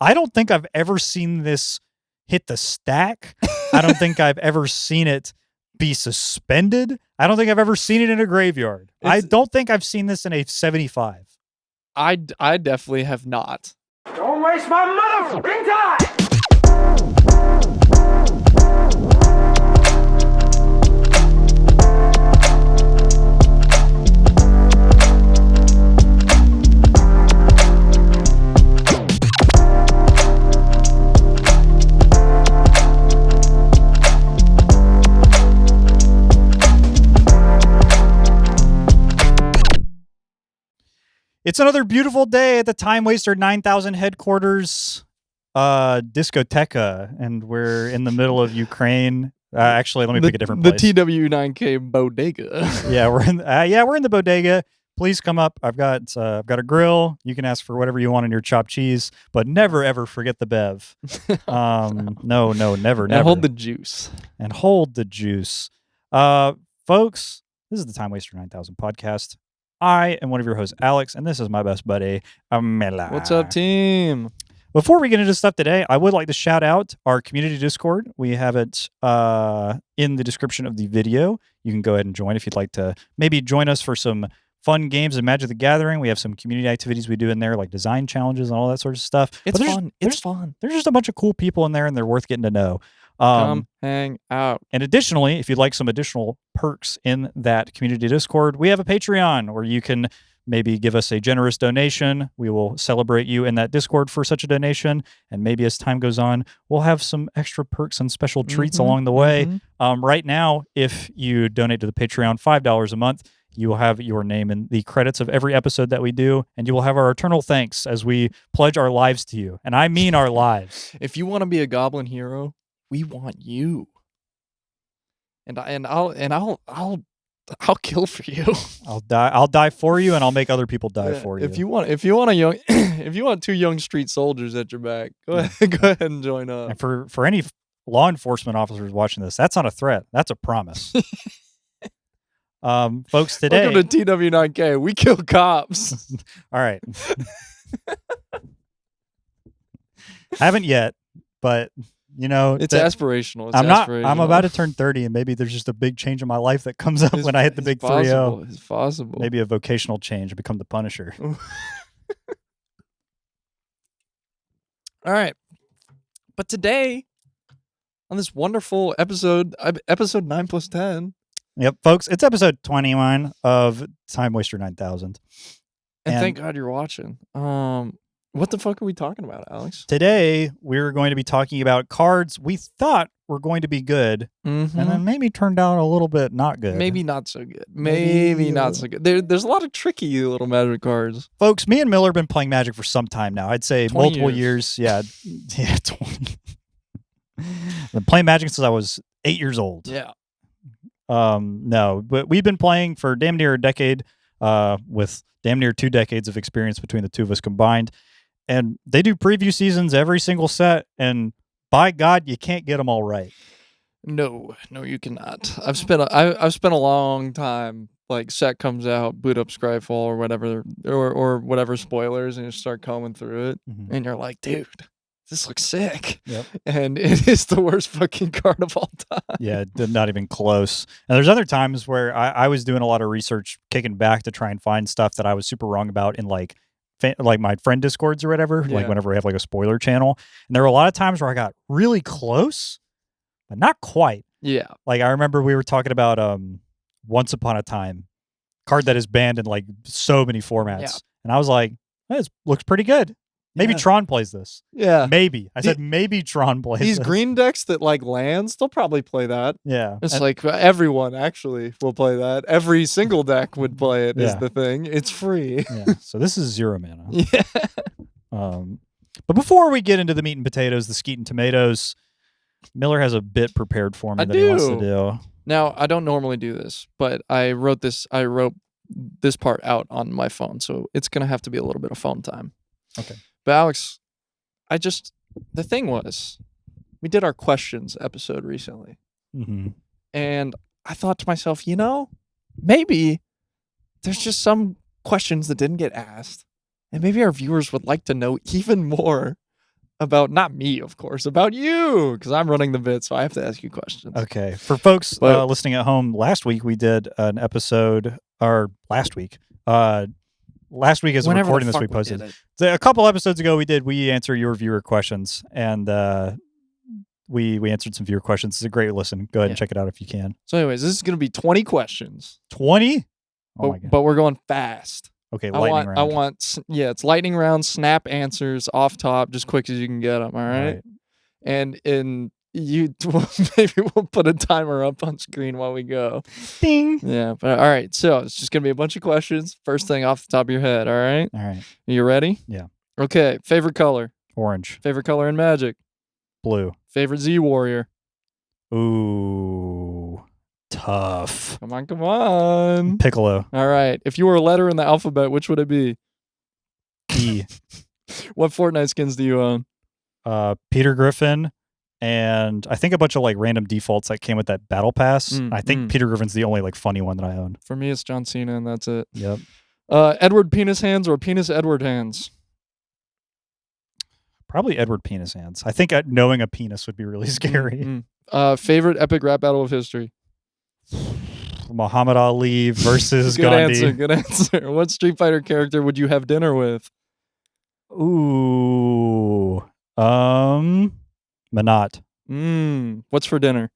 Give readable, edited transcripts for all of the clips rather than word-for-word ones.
I don't think I've ever seen this hit the stack. I don't think I've ever seen it be suspended. I don't think I've ever seen it in a graveyard. I don't think I've seen this in a 75. I definitely have not. Don't waste my motherfucking time! It's another beautiful day at the Timewaster 9000 headquarters, discoteca, and we're in the middle of Ukraine. Actually, let me pick a different place. The TW9K bodega. Yeah, we're in the bodega. Please come up. I've got a grill. You can ask for whatever you want in your chopped cheese, but never ever forget the bev. No, never. And hold the juice. Folks, this is the Timewaster 9000 podcast. I am one of your hosts, Alex, and this is my best buddy, Mela. What's up, team? Before we get into stuff today, I would like to shout out our community Discord. We have it in the description of the video. You can go ahead and join if you'd like to maybe join us for some fun games of Magic the Gathering. We have some community activities we do in there, like design challenges and all that sort of stuff. It's fun. There's just a bunch of cool people in there, and they're worth getting to know. Come hang out. And additionally, if you'd like some additional perks in that community Discord, we have a Patreon where you can maybe give us a generous donation. We will celebrate you in that Discord for such a donation. And maybe as time goes on, we'll have some extra perks and special treats along the way. Right now, if you donate to the Patreon $5 a month, you will have your name in the credits of every episode that we do, and you will have our eternal thanks as we pledge our lives to you. And I mean our lives. If you want to be a goblin hero, we want you. And I'll kill for you. I'll die for you, and I'll make other people die for you. If you want two young street soldiers at your back, go ahead and join up. And for any law enforcement officers watching this, that's not a threat. That's a promise. Folks, today. Welcome to TW9K. We kill cops. All right. I haven't yet, but you know, it's aspirational. I'm about to turn 30, and maybe there's just a big change in my life that comes up when I hit the big 3-0. It's possible. Maybe a vocational change and become the Punisher. All right. But today, on this wonderful episode 9+10. Yep, folks, it's episode 21 of Timewaster 9000. And thank God you're watching. What the fuck are we talking about, Alex? Today, we're going to be talking about cards we thought were going to be good, and then maybe turned out a little bit not good. Maybe not so good. Maybe not so good. There's a lot of tricky little Magic cards. Folks, me and Miller have been playing Magic for some time now. I'd say multiple years. Yeah, 20. I've been playing Magic since I was 8 years old. Yeah. No, but we've been playing for damn near a decade, with damn near 2 decades of experience between the two of us combined. And they do preview seasons every single set, and by God, you can't get them all right. No, you cannot. I've spent a long time, like, set comes out, boot up Scryfall or whatever, or whatever spoilers, and you start combing through it, and you're like, dude, this looks sick. Yep. And it is the worst fucking card of all time. Yeah, not even close. And there's other times where I was doing a lot of research, kicking back to try and find stuff that I was super wrong about in like my friend Discords or whatever, like whenever we have like a spoiler channel. And there were a lot of times where I got really close, but not quite. Yeah. Like I remember we were talking about Once Upon a Time, card that is banned in like so many formats. Yeah. And I was like, this looks pretty good. Maybe Tron plays this. Yeah. Maybe. I said maybe Tron plays these this. Green decks that like lands, they'll probably play that. Yeah. It's like everyone actually will play that. Every single deck would play it is the thing. It's free. Yeah. So this is 0 mana. Yeah. But before we get into the meat and potatoes, the skeet and tomatoes, Miller has a bit prepared for me he wants to do. Now, I don't normally do this, but I wrote this part out on my phone, so it's going to have to be a little bit of phone time. Okay. But Alex, the thing was, we did our questions episode recently. And I thought to myself, maybe there's just some questions that didn't get asked. And maybe our viewers would like to know even more about not me, of course, about you, because I'm running the bit, so I have to ask you questions. Okay. For folks But- listening at home, last week we did an episode, or last week as we're Whenever the recording this, fuck we we posted. did it. So a couple episodes ago, we answer your viewer questions, and we answered some viewer questions. It's a great listen. Go ahead and check it out if you can. So, anyways, this is going to be 20 questions. 20? Oh my God. But we're going fast. Okay, lightning round. It's lightning round, snap answers off top, just quick as you can get them. All right. And maybe we'll put a timer up on screen while we go. Ding. Yeah. But all right. So it's just gonna be a bunch of questions. First thing off the top of your head. All right. All right. You ready? Yeah. Okay. Favorite color? Orange. Favorite color in Magic? Blue. Favorite Z Warrior? Ooh. Tough. Come on. Piccolo. All right. If you were a letter in the alphabet, which would it be? E. What Fortnite skins do you own? Peter Griffin, and I think a bunch of like random defaults that came with that battle pass. I think Peter Griffin's the only like funny one that I own. For me, it's John Cena, and that's it. Yep. Edward Penis Hands or Penis Edward Hands? Probably Edward Penis Hands. I think knowing a penis would be really scary. Favorite epic rap battle of history? Muhammad Ali versus Good Gandhi. answer. Good answer. What Street Fighter character would you have dinner with? Ooh. Manat. What's for dinner?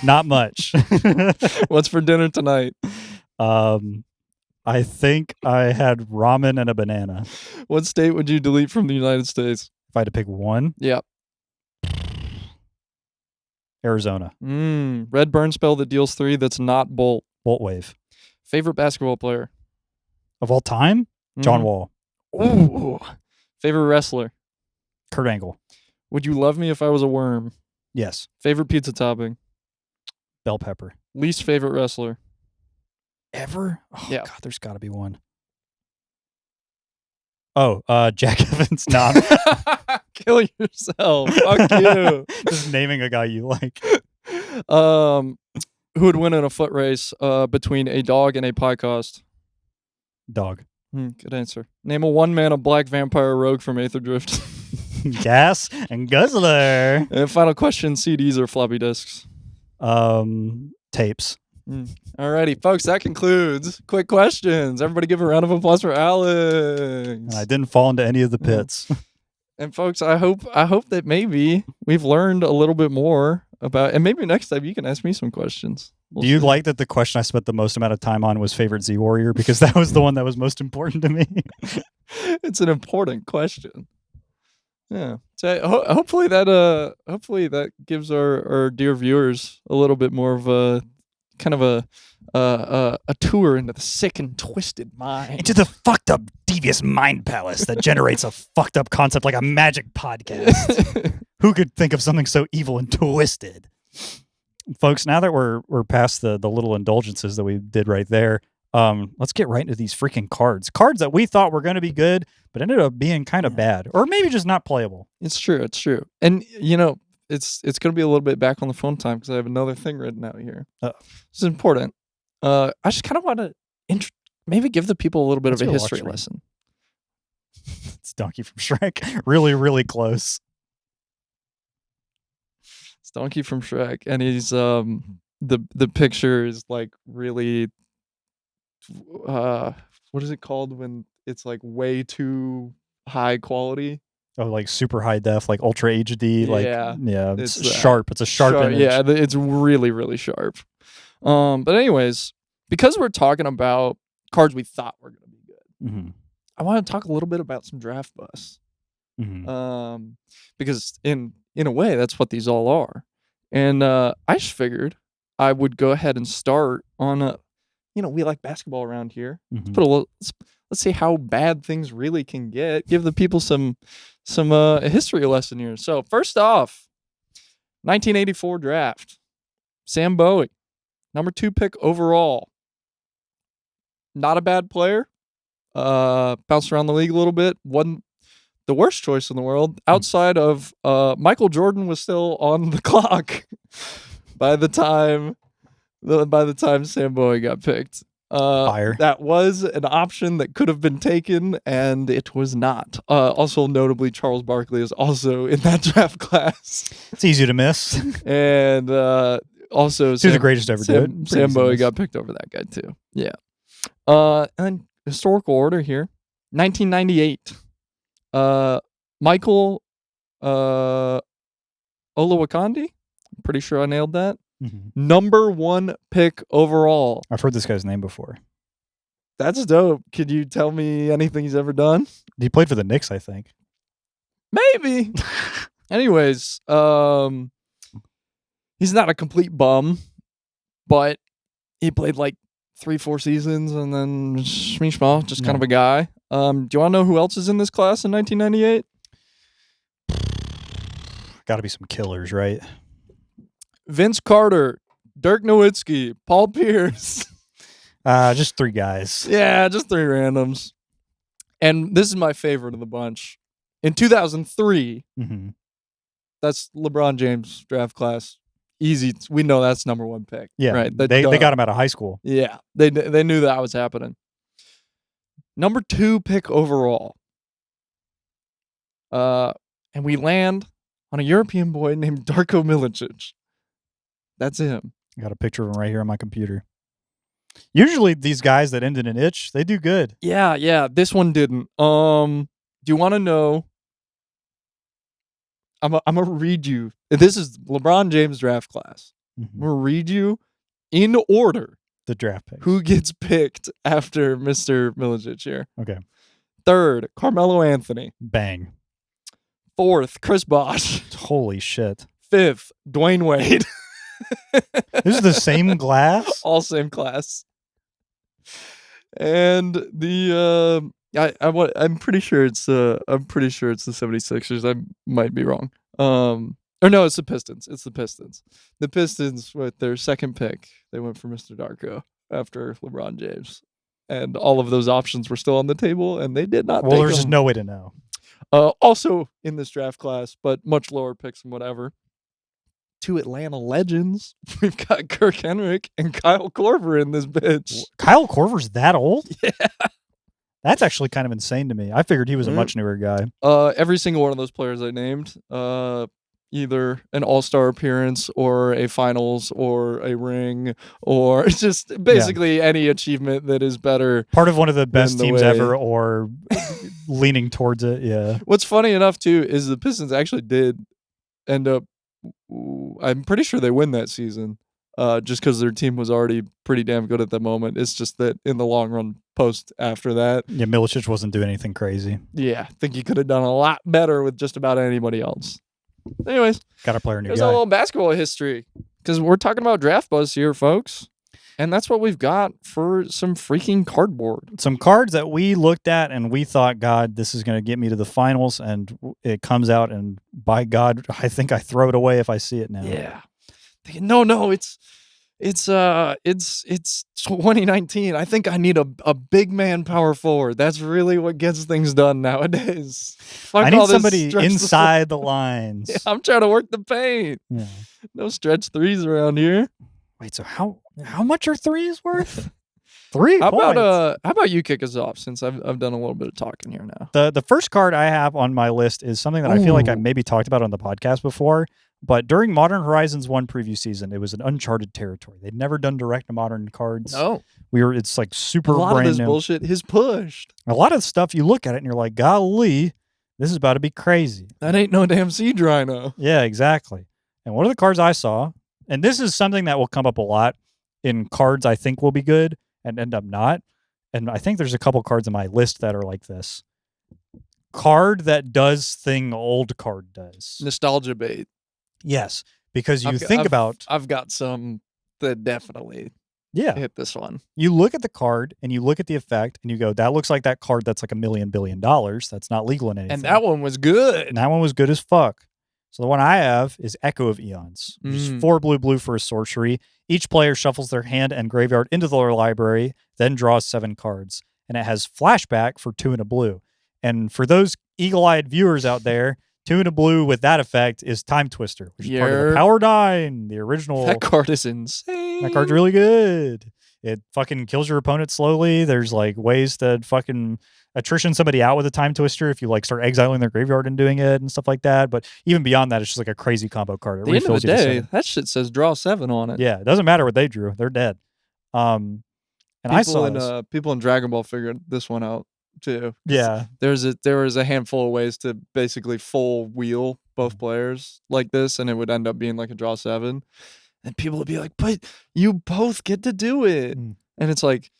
Not much. What's for dinner tonight? I think I had ramen and a banana. What state would you delete from the United States? If I had to pick one, Yep. Arizona. Red burn spell that deals 3 that's not bolt. Bolt wave. Favorite basketball player? Of all time? John Wall. Ooh. Favorite wrestler? Kurt Angle. Would you love me if I was a worm? Yes. Favorite pizza topping? Bell pepper. Least favorite wrestler? Ever? Oh, Yeah. God, there's got to be one. Oh, Jack Evans. No, Kill yourself. Fuck you. just naming a guy you like. Who would win in a foot race between a dog and a pie cost? Dog. Good answer. Name a one-mana black vampire rogue from Aether Drift. Gas and Guzzler. And final question, CDs or floppy disks? Tapes. Alrighty, folks, that concludes quick questions. Everybody give a round of applause for Alex. And I didn't fall into any of the pits. And folks, I hope that maybe we've learned a little bit more about, and maybe next time you can ask me some questions. Do you like that the question I spent the most amount of time on was favorite Z Warrior? Because that was the one that was most important to me. It's an important question. Yeah. So hopefully that gives our dear viewers a little bit more of a kind of a tour into the sick and twisted mind. Into the fucked up, devious mind palace that generates a fucked up concept like a magic podcast. Who could think of something so evil and twisted? Folks, now that we're past the little indulgences that we did right there, let's get right into these freaking cards. Cards that we thought were going to be good, but ended up being kind of bad, or maybe just not playable. It's true. And you know, it's going to be a little bit back on the phone time because I have another thing written out here. This is important. I just kind of want to maybe give the people a little bit of a history lesson. It's Donkey from Shrek. Really, really close. It's Donkey from Shrek, and he's the picture is like really what is it called when it's like way too high quality? Oh, like super high def, like ultra HD, like yeah, it's sharp. It's a sharp image. Yeah, it's really, really sharp. But anyways, because we're talking about cards we thought were going to be good, I want to talk a little bit about some draft busts. Because in a way, that's what these all are. And I just figured I would go ahead and start on we like basketball around here. Let's see how bad things really can get. Give the people some history lesson here. So first off, 1984 draft. Sam Bowie, number 2 pick overall. Not a bad player. Bounced around the league a little bit. Wasn't the worst choice in the world. Outside of Michael Jordan was still on the clock by the time Sam Bowie got picked. Fire. That was an option that could have been taken, and it was not. Also, notably, Charles Barkley is also in that draft class. It's easy to miss. And also, He's the greatest to ever do it. Pretty Sam easy to Bowie miss. got picked over that guy, too. Yeah. And historical order here. 1998. Michael Olowokandi. I'm pretty sure I nailed that. Number 1 pick overall. I've heard this guy's name before. That's dope. Could you tell me anything he's ever done? He played for the Knicks, I think. Maybe. Anyways, he's not a complete bum, but he played like 3-4 seasons and then shmee-shma, just kind of a guy. Do you want to know who else is in this class in 1998? Got to be some killers, right? Vince Carter, Dirk Nowitzki, Paul Pierce. Just 3 guys. Yeah, just 3 randoms. And this is my favorite of the bunch. In 2003, that's LeBron James draft class. Easy. We know that's number 1 pick. Yeah, right. They got him out of high school. Yeah, they knew that was happening. Number 2 pick overall. And we land on a European boy named Darko Milicic. That's him. I got a picture of him right here on my computer. Usually these guys that end in an itch, they do good. Yeah. This one didn't. Do you want to know? I'm gonna read you. This is LeBron James draft class. I'm gonna read you in order The draft pick. who gets picked after Mr. Milicic here. Okay. 3rd, Carmelo Anthony. Bang. 4th, Chris Bosh. Holy shit. 5th, Dwayne Wade. This is the same glass? All same class. And the I'm pretty sure it's the 76ers. I might be wrong. Or no, it's the Pistons. It's the Pistons. The Pistons with their 2nd pick, they went for Mr. Darko after LeBron James. And all of those options were still on the table, and they did not Well, take there's them. just no way to know. Also in this draft class, but much lower picks and whatever. 2 Atlanta legends. We've got Kirk Henrik and Kyle Korver in this bitch. Kyle Korver's that old? Yeah. That's actually kind of insane to me. I figured he was a much newer guy. Every single one of those players I named, either an all-star appearance or a finals or a ring or just basically any achievement that is better. Part of one of the best the teams way- ever or leaning towards it. Yeah. What's funny enough, too, is the Pistons actually did end up, I'm pretty sure they win that season, just because their team was already pretty damn good at the moment. It's just that in the long run, post after that, Yeah, Milicic wasn't doing anything crazy. yeah, I think he could have done a lot better with just about anybody else. Anyways, Got to play a new there's a guy. little basketball history because we're talking about draft buzz here, folks. And that's what we've got for some freaking cardboard. Some cards that we looked at and we thought, God, this is going to get me to the finals. And it comes out and by God, I think I throw it away if I see it now. Yeah. No, it's 2019. I think I need a big man power forward. That's really what gets things done nowadays. I call need this somebody stretch the inside the lines. Yeah, I'm trying to work the paint. Yeah. No stretch threes around here. Wait, so how much are threes worth? 3 How points. about you kick us off since I've done a little bit of talking here now. The first card I have on my list is something that I feel like I maybe talked about on the podcast before, but during Modern Horizons 1 preview season, it was an uncharted territory. They'd never done direct to modern cards. No. It's like super A lot of brand this new. bullshit is pushed. A lot of stuff you look at it and you're like, golly, this is about to be crazy. That ain't no damn seed rhino. Yeah, exactly. And one of the cards I saw, and this is something that will come up a lot in cards I think will be good and end up not. And I think there's a couple cards on my list that are like this. Card that does thing old card does. Nostalgia bait. Yes, because I've got some that definitely hit this one. You look at the card and you look at the effect and you go, that looks like that card that's like $1 billion billion. That's not legal in anything. And that one was good. And that one was good as fuck. So the one I have is Echo of Eons, which is 4 blue for a sorcery. Each player shuffles their hand and graveyard into their library, then draws 7 cards. And it has flashback for 2 and a blue. And for those eagle-eyed viewers out there, 2 and a blue with that effect is Time Twister, which is part of the Power 9, the original. That card is insane. That card's really good. It fucking kills your opponent slowly. There's like ways to fucking attrition somebody out with a Time Twister if you like start exiling their graveyard and doing it and stuff like that. But even beyond that, it's just like a crazy combo card. It At the end of refills the you to day, 7. that shit says draw 7 on it. Yeah, it doesn't matter what they drew; they're dead. And I saw this. People in Dragon Ball figured this one out too. Yeah, there was a handful of ways to basically full wheel both players like this, and it would end up being like a draw 7. And people would be like, "But you both get to do it," and it's like,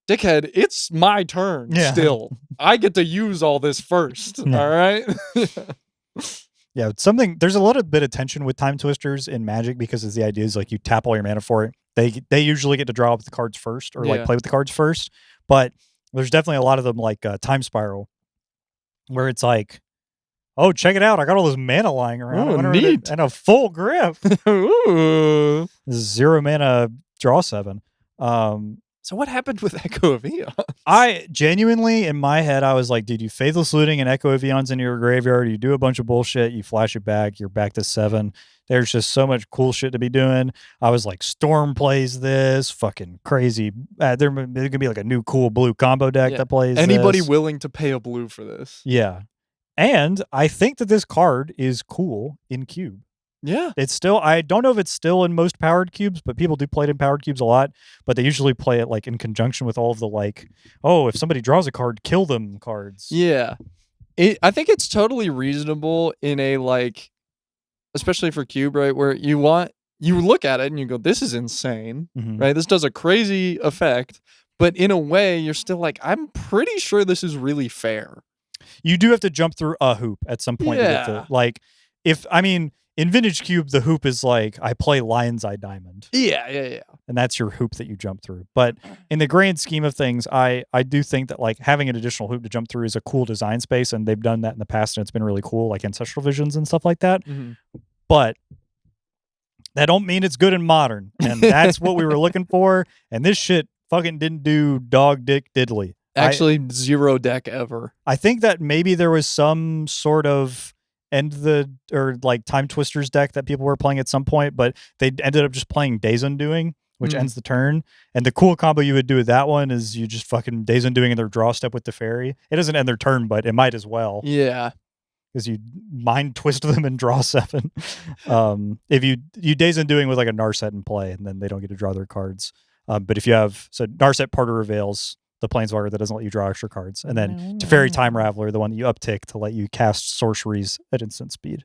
dickhead, it's my turn. Yeah. Still, I get to use all this first. Yeah. All right. yeah. There's a little bit of tension with Time Twisters in Magic because the idea is like you tap all your mana for it. They usually get to draw up the cards first or like Yeah. play with the cards first. But there's definitely a lot of them like Time Spiral, where it's like, oh, check it out! I got all this mana lying around. Oh, I wonder neat. and a full grip. Ooh. This is 0 mana draw 7. So what happened with Echo of Eons? I genuinely, in my head, I was like, dude, you Faithless Looting and Echo of Eons into your graveyard, you do a bunch of bullshit, you flash it back, you're back to 7. There's just so much cool shit to be doing. I was like, Storm plays this, fucking crazy. There could be like a new cool blue combo deck that plays Anybody this. willing to pay a blue for this? Yeah. And I think that this card is cool in Cube. Yeah. It's still, I don't know if it's still in most powered cubes, but people do play it in powered cubes a lot. But they usually play it like in conjunction with all of the like, oh, if somebody draws a card, kill them cards. Yeah. I think it's totally reasonable in a like, especially for Cube, right? Where you look at it and you go, this is insane, Mhm. right? This does a crazy effect. But in a way, you're still like, I'm pretty sure this is really fair. You do have to jump through a hoop at some point. To get Yeah. to, like, in Vintage Cube, the hoop is like, I play Lion's Eye Diamond. Yeah. And that's your hoop that you jump through. But in the grand scheme of things, I do think that like having an additional hoop to jump through is a cool design space. And they've done that in the past and it's been really cool, like Ancestral Visions and stuff like that. Mm-hmm. But that don't mean it's good in Modern. And that's what we were looking for. And this shit fucking didn't do dog dick diddly. Actually, zero deck ever. I think that maybe there was some sort of Time Twisters deck that people were playing at some point, but they ended up just playing Days Undoing, which ends the turn. And the cool combo you would do with that one is you just fucking Days Undoing in their draw step with the fairy. It doesn't end their turn, but it might as well. Yeah. Because you mind twist them and draw 7. If you Days Undoing with like a Narset in play, and then they don't get to draw their cards. But if you have Narset Part of Reveals, the Planeswalker that doesn't let you draw extra cards, and then Teferi Time Raveler, the one that you uptick to let you cast sorceries at instant speed.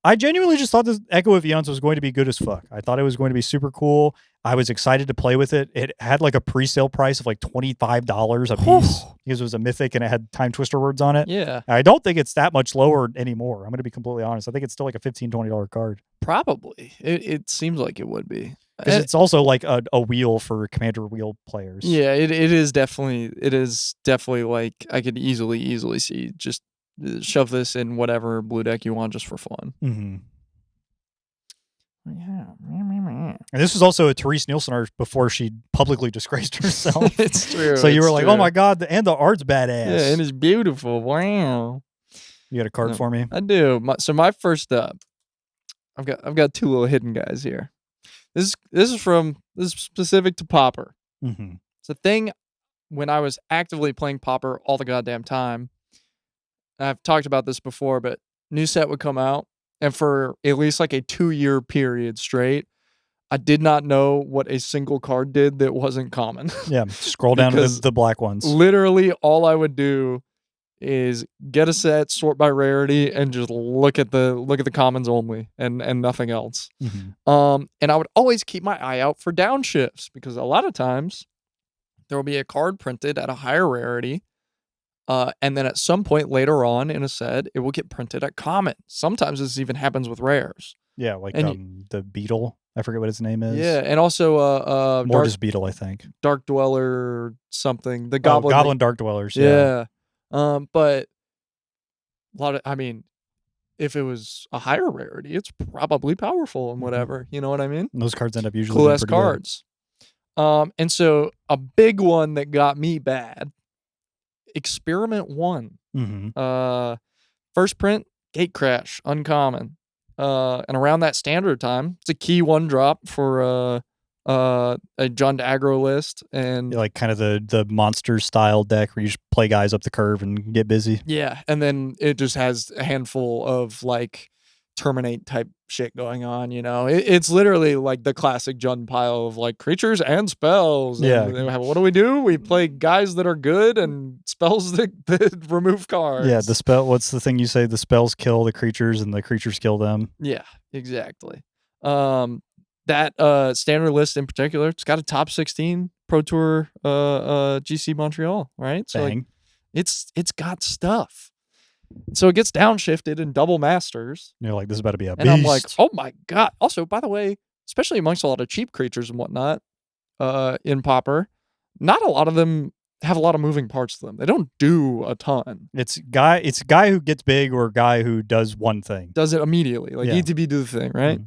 I genuinely just thought this Echo of Eons was going to be good as fuck. I thought it was going to be super cool. I was excited to play with it. It had like a pre-sale price of like $25 a piece because it was a mythic and it had Time Twister words on it. Yeah. I don't think it's that much lower anymore. I'm going to be completely honest. I think it's still like a $15, $20 card. Probably. It seems like it would be. Because it's also like a wheel for Commander wheel players. Yeah, it is definitely like I could easily see just shove this in whatever blue deck you want just for fun. Mm-hmm. Yeah. And this was also a Therese Nielsen art before she publicly disgraced herself. It's true. So you were it's like, true. oh my God, and the art's badass. Yeah, and it's beautiful. Wow. You got a card for me? I do. So my first up, I've got two little hidden guys here. This is specific to Pauper. Mm-hmm. It's a thing when I was actively playing Pauper all the goddamn time. I've talked about this before, but new set would come out, and for at least like a 2-year period straight, I did not know what a single card did that wasn't common. Yeah, scroll down to the black ones. Literally, all I would do is get a set, sort by rarity, and just look at the commons only, and nothing else. Mm-hmm. And I would always keep my eye out for downshifts because a lot of times there will be a card printed at a higher rarity. And then at some point later on in a set, it will get printed at common. Sometimes this even happens with rares. Yeah, like the beetle. I forget what his name is. Yeah, and also Mortis Beetle, I think. Dark Dweller something. The Goblin Dark Dwellers. Yeah. But a lot of, if it was a higher rarity, it's probably powerful and whatever. You know what I mean? And those cards end up usually cool being ass pretty good. cards. And so a big one that got me bad. Experiment 1. Mm-hmm. First print, Gate Crash, uncommon. And around that standard time, it's a key 1-drop for a Jund aggro list. And Like kind of the monster style deck where you just play guys up the curve and get busy. yeah, and then it just has a handful of like terminate type shit going on, it's literally like the classic Jund pile of like creatures and spells. Yeah. And what do? We play guys that are good and spells that remove cards. Yeah, the spell, what's the thing you say? The spells kill the creatures and the creatures kill them. Yeah, exactly. That standard list in particular, it's got a top 16 Pro Tour GC Montreal, right? So like, it's got stuff. So it gets downshifted in double masters. You're like, this is about to be a beast. And I'm like, oh my God. Also, by the way, especially amongst a lot of cheap creatures and whatnot, in Pauper, not a lot of them have a lot of moving parts to them. They don't do a ton. It's a guy who gets big or a guy who does one thing. Does it immediately. Like ETB do the thing, right?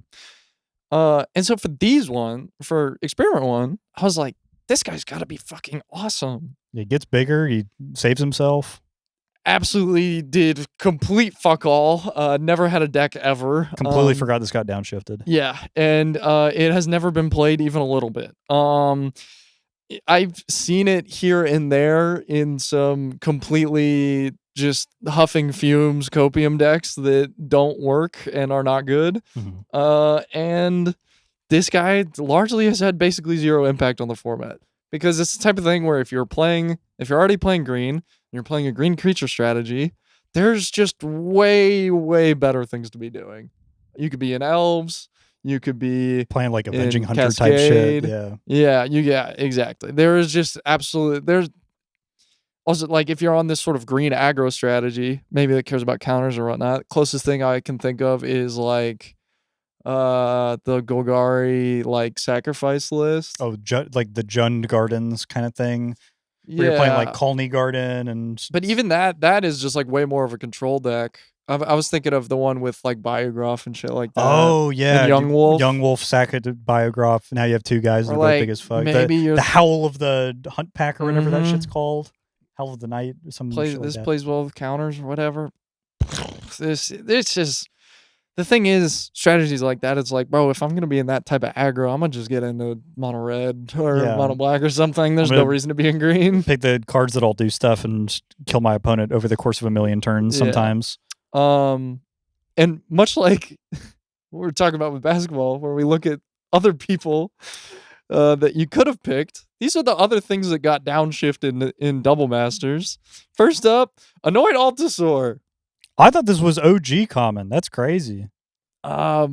And so for experiment 1, I was like, this guy's got to be fucking awesome. He gets bigger. He saves himself. Absolutely did complete fuck all. Never had a deck ever. Completely forgot this got downshifted. Yeah, and it has never been played even a little bit. I've seen it here and there in some completely just huffing fumes copium decks that don't work and are not good. And this guy largely has had basically zero impact on the format. Because it's the type of thing where if you're already playing green, and you're playing a green creature strategy, there's just way, way better things to be doing. You could be in elves, you could be playing like Avenging Hunter Cascade. type shit. Yeah, exactly. There is just there's also like if you're on this sort of green aggro strategy, maybe that cares about counters or whatnot. Closest thing I can think of is like the Golgari like sacrifice list. Oh, like the Jund Gardens kind of thing. Yeah, where you're playing like Colney Garden and. But even that is just like way more of a control deck. I was thinking of the one with like Biograph and shit like that. Oh yeah, and Young Wolf. Young Wolf sack it to Biograph. Now you have two guys that are both big as fuck. Maybe the Howl of the Hunt Pack or whatever that shit's called. Howl of the Night. Plays well with counters or whatever. This is. The thing is, strategies like that, it's like, bro, if I'm going to be in that type of aggro, I'm going to just get into mono red or mono black or something. There's no reason to be in green. Pick the cards that all do stuff and just kill my opponent over the course of a million turns sometimes. And much like what we're talking about with basketball, where we look at other people that you could have picked, these are the other things that got downshifted in Double Masters. First up, Annoyed Altasaur. I thought this was OG common. That's crazy. Or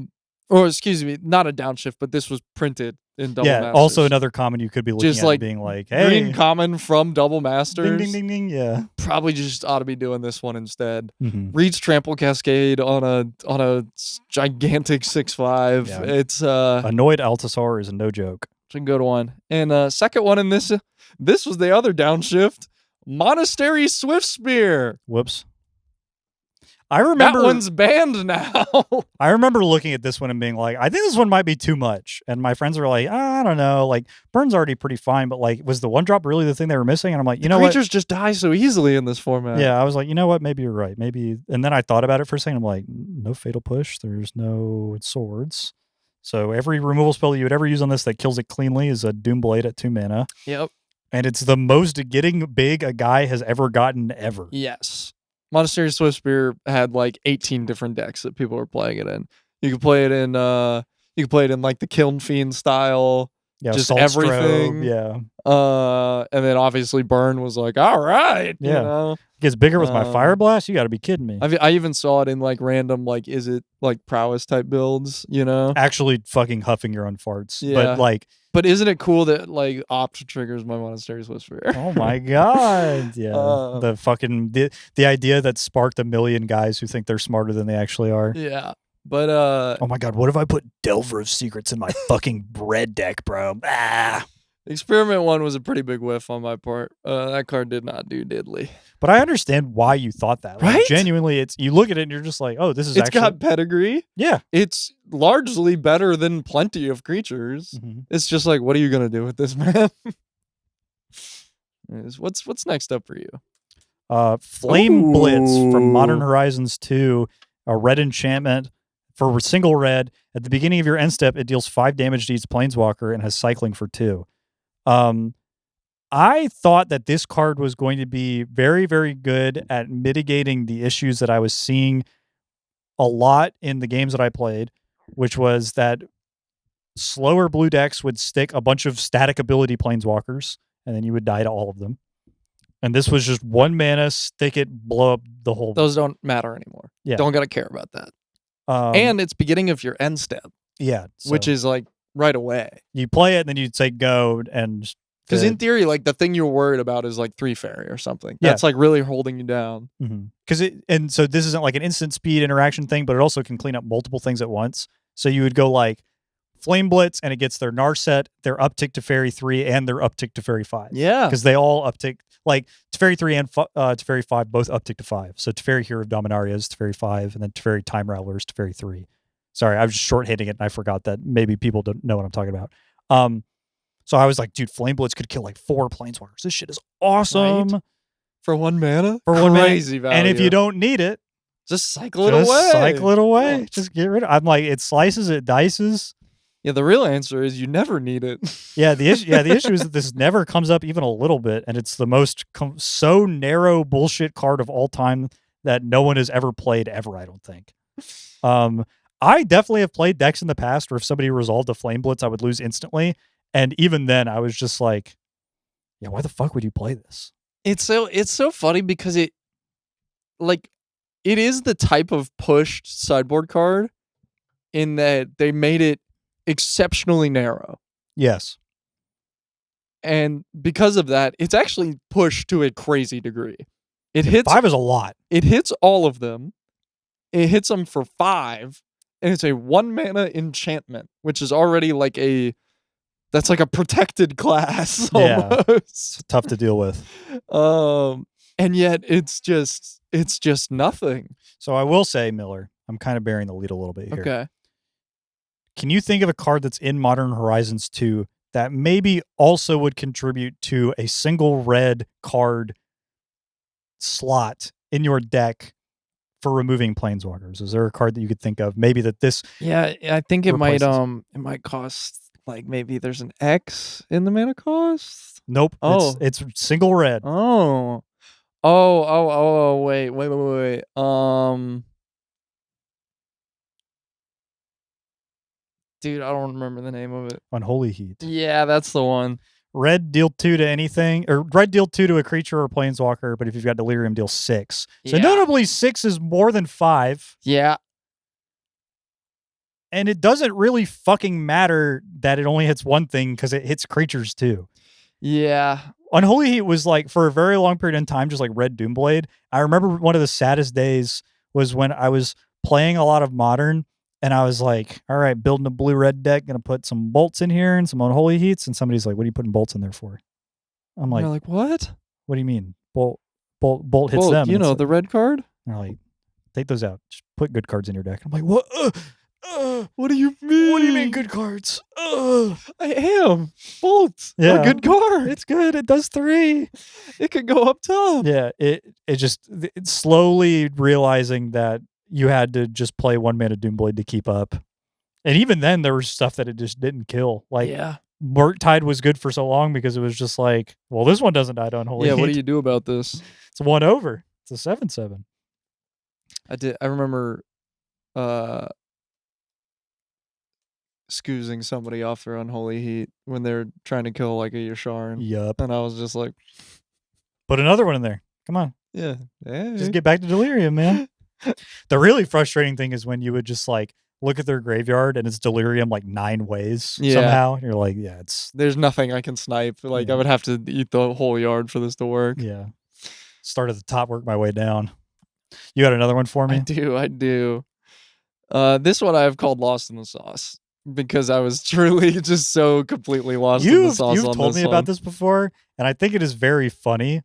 excuse me, not a downshift, but this was printed in Double Masters. Also another common you could be looking just at like being like, hey. Green common from Double Masters. Ding, ding, ding, ding, yeah. Probably just ought to be doing this one instead. Reads Trample Cascade on a gigantic 6/5. Yeah. It's Annoyed Altasaur is no joke. It's a good one. And second one in this was the other downshift. Monastery Swift Spear. Whoops. I remember that one's banned now. I remember looking at this one and being like, I think this one might be too much. And my friends were like, I don't know. Like, Burn's already pretty fine, but like, was the 1-drop really the thing they were missing? And I'm like, you know what? Creatures just die so easily in this format. Yeah, I was like, you know what? Maybe you're right. Maybe. And then I thought about it for a second. I'm like, no Fatal Push. There's no swords. So every removal spell you would ever use on this that kills it cleanly is a Doom Blade at 2 mana. Yep. And it's the most getting big a guy has ever gotten ever. Yes. Monastery Swift Spear had like 18 different decks that people were playing it in. You could play it in like the Kiln Fiend style. Yeah, just Salt everything. Strobe, yeah. And then obviously Burn was like, all right. Yeah. You know? It gets bigger with my Fire Blast? You gotta be kidding me. I even saw it in like random, like, is it like prowess type builds, you know? Actually fucking huffing your own farts. Yeah. But isn't it cool that like Opt triggers my Monastery Swift Spear? Oh my god. Yeah. The idea that sparked a million guys who think they're smarter than they actually are. Yeah. But oh my god, what if I put Delver of Secrets in my fucking bread deck, bro? Experiment 1 was a pretty big whiff on my part. That card did not do diddly. But I understand why you thought that. Like, right? Genuinely, you look at it and you're just like, oh, this is It's got pedigree. Yeah. It's largely better than plenty of creatures. It's just like, what are you going to do with this, man? What's next up for you? Flame Blitz from Modern Horizons 2, a red enchantment For single red, at the beginning of your end step, it deals 5 damage to each planeswalker and has cycling for 2. I thought that this card was going to be very, very good at mitigating the issues that I was seeing a lot in the games that I played, which was that slower blue decks would stick a bunch of static ability planeswalkers, and then you would die to all of them. And this was just 1 mana, stick it, blow up the whole... Those don't matter anymore. Yeah. Don't gotta care about that. And it's beginning of your end step. Yeah. So which is like right away. You play it, and then you'd say go, and... Because in theory, like the thing you're worried about is like 3 fairy or something. That's like really holding you down. And so this isn't like an instant speed interaction thing, but it also can clean up multiple things at once. So you would go like Flame Blitz, and it gets their Narset, their uptick to Fairy 3, and their uptick to Fairy 5. Yeah. Because they all uptick, like Teferi 3 and Teferi 5 both uptick to 5. So Teferi Hero of Dominaria is Teferi 5, and then Teferi Time Rattler is Teferi 3. Sorry, I was just short-hitting it, and I forgot that maybe people don't know what I'm talking about. So I was like, dude, Flame Blitz could kill like 4 planeswalkers. This shit is awesome. Right? For 1 mana? For 1 mana. Crazy value. And if you don't need it, just cycle it away. Cycle it away. Oh. Just get rid of it. I'm like, it slices, it dices. Yeah, the real answer is you never need it. The issue is that this never comes up even a little bit, and it's the most so narrow bullshit card of all time that no one has ever played ever, I don't think. I definitely have played decks in the past where if somebody resolved a Flame Blitz, I would lose instantly. And even then, I was just like, yeah, why the fuck would you play this? It's so funny because it is the type of pushed sideboard card in that they made it exceptionally narrow. Yes. And because of that, it's actually pushed to a crazy degree. It hits 5 is a lot. It hits all of them. It hits them for 5, and it's a 1 mana enchantment, which is already like that's like a protected class almost. Yeah, it's tough to deal with. And yet it's just nothing. So I will say, Miller, I'm kind of bearing the lead a little bit here. Okay. Can you think of a card that's in Modern Horizons 2 that maybe also would contribute to a single red card slot in your deck for removing planeswalkers? Is there a card that you could think of? Maybe that this... Yeah, I think it might replaces? cost... Like maybe there's an X in the mana cost? Nope. Oh. It's single red. Oh, wait. Dude, I don't remember the name of it. Unholy Heat. Yeah, that's the one. Red deal 2 to anything, or red deal 2 to a creature or planeswalker, but if you've got Delirium, deal 6. So notably 6 is more than 5. Yeah. And it doesn't really fucking matter that it only hits one thing because it hits creatures too. Yeah. Unholy Heat was like, for a very long period in time, just like Red Doomblade. I remember one of the saddest days was when I was playing a lot of Modern, and I was like, all right, building a blue-red deck, gonna put some bolts in here and some Unholy Heats, and somebody's like, what are you putting bolts in there for? I'm like, you're like, what? What do you mean? Bolt hits them. You know, the red card? They're like, take those out. Just put good cards in your deck. I'm like, what? What do you mean? What do you mean good cards? I am. Bolt. Yeah. A good card. It's good. It does 3. It could go up top. Yeah. It's slowly realizing that you had to just play 1 mana Doomblade to keep up. And even then there was stuff that it just didn't kill. Like Murktide was good for so long because it was just like, well, this one doesn't die to Unholy Heat. What do you do about this? It's 1 over. It's a 7/7. I remember scoozing somebody off their Unholy Heat when they're trying to kill like a Yasharin. Yup. And I was just like, put another one in there. Come on. Yeah. Just get back to Delirium, man. The really frustrating thing is when you would just like look at their graveyard and it's Delirium like 9 ways somehow. And you're like, there's nothing I can snipe. Like I would have to eat the whole yard for this to work. Yeah. Start at the top, work my way down. You got another one for me? I do. This one I have called Lost in the Sauce. Because I was truly just so completely lost in the sauce. You've told me about this before, and I think it is very funny.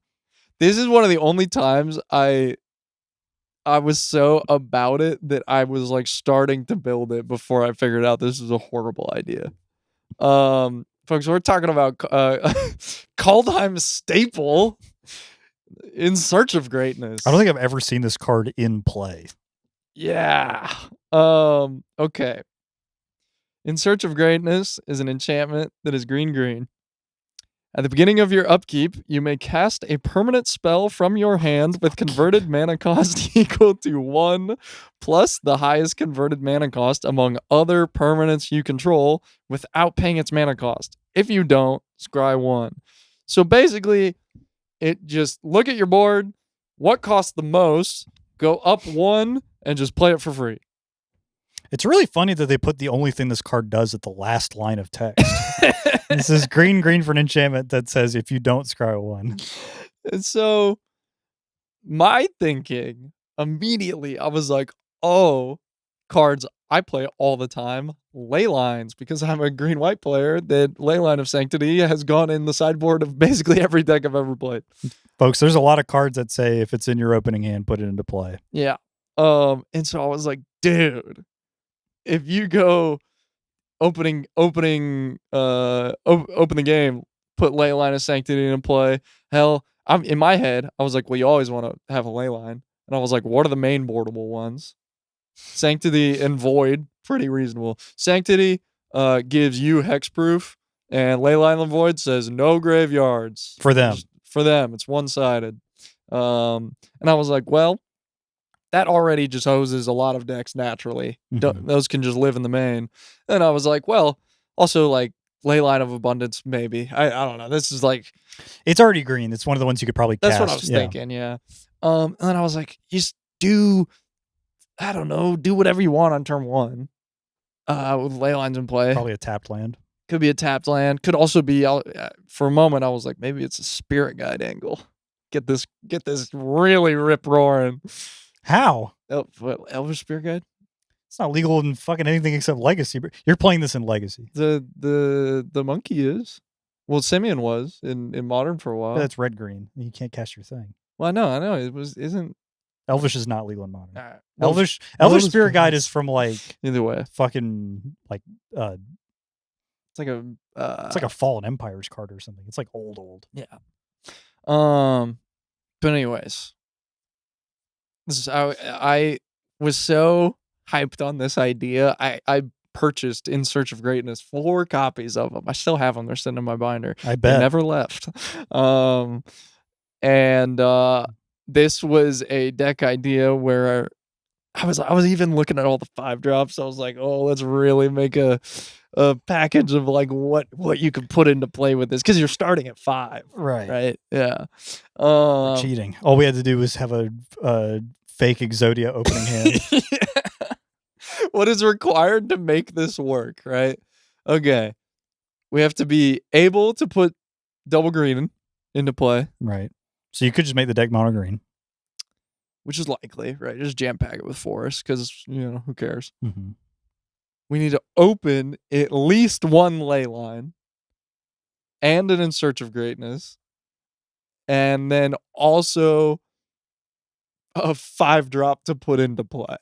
This is one of the only times I was so about it that I was like starting to build it before I figured out this is a horrible idea. Folks, we're talking about Kaldheim staple, In Search of Greatness. I don't think I've ever seen this card in play. Yeah. Okay. In Search of Greatness is an enchantment that is green. At the beginning of your upkeep, you may cast a permanent spell from your hand with converted mana cost equal to 1 plus the highest converted mana cost among other permanents you control without paying its mana cost. If you don't, scry 1. So basically, it just look at your board, what costs the most, go up 1, and just play it for free. It's really funny that they put the only thing this card does at the last line of text. This is green for an enchantment that says if you don't scry 1. And so my thinking immediately, I was like, oh, cards I play all the time, ley lines, because I'm a green-white player, that Leyline of Sanctity has gone in the sideboard of basically every deck I've ever played. Folks, there's a lot of cards that say if it's in your opening hand, put it into play. Yeah. And so I was like, dude, if you go open the game, put Leyline of Sanctity into play. Hell, I'm in my head, I was like, well, you always want to have a Leyline. And I was like, what are the main boardable ones? Sanctity and Void, pretty reasonable. Sanctity gives you hexproof, and Leyline of Void says no graveyards. For them. For them, it's one-sided. And I was like, well, that already just hoses a lot of decks naturally. Mhm. Those can just live in the main. And I was like, well, also like Leyline of Abundance, maybe. I don't know. This is like, it's already green. It's one of the ones you could probably cast. that's what I was thinking, yeah. And then I was like, just do whatever you want on turn 1 with Leylines in play. Probably a tapped land. Could be a tapped land. Could also be, for a moment, I was like, maybe it's a Spirit Guide angle. Get this really rip roaring. How? Elvish Spirit Guide? It's not legal in fucking anything except Legacy. You're playing this in Legacy. The monkey is. Well, Simeon was in Modern for a while. But that's red-green. You can't cast your thing. Well, I know. It isn't. Elvish is not legal in Modern. Right. Elvish Spirit Guide is from like either way. Fucking like it's like a Fallen Empires card or something. It's like old. Yeah. But anyways, this is I was so hyped on this idea. I purchased In Search of Greatness 4 copies of them. I still have them. They're sitting in my binder. I bet. They never left. This was a deck idea where I was even looking at all the 5-drops. I was like, oh, let's really make a package of like what you could put into play with this, because you're starting at 5. Right. Yeah. Cheating. All we had to do was have a fake Exodia opening hand. Yeah. What is required to make this work, right? Okay. We have to be able to put double green into play. Right. So you could just make the deck mono green. Which is likely, right? Just jam pack it with forest, because, who cares? Mm-hmm. We need to open at least one Leyline and an In Search of Greatness, and then also a 5-drop to put into play.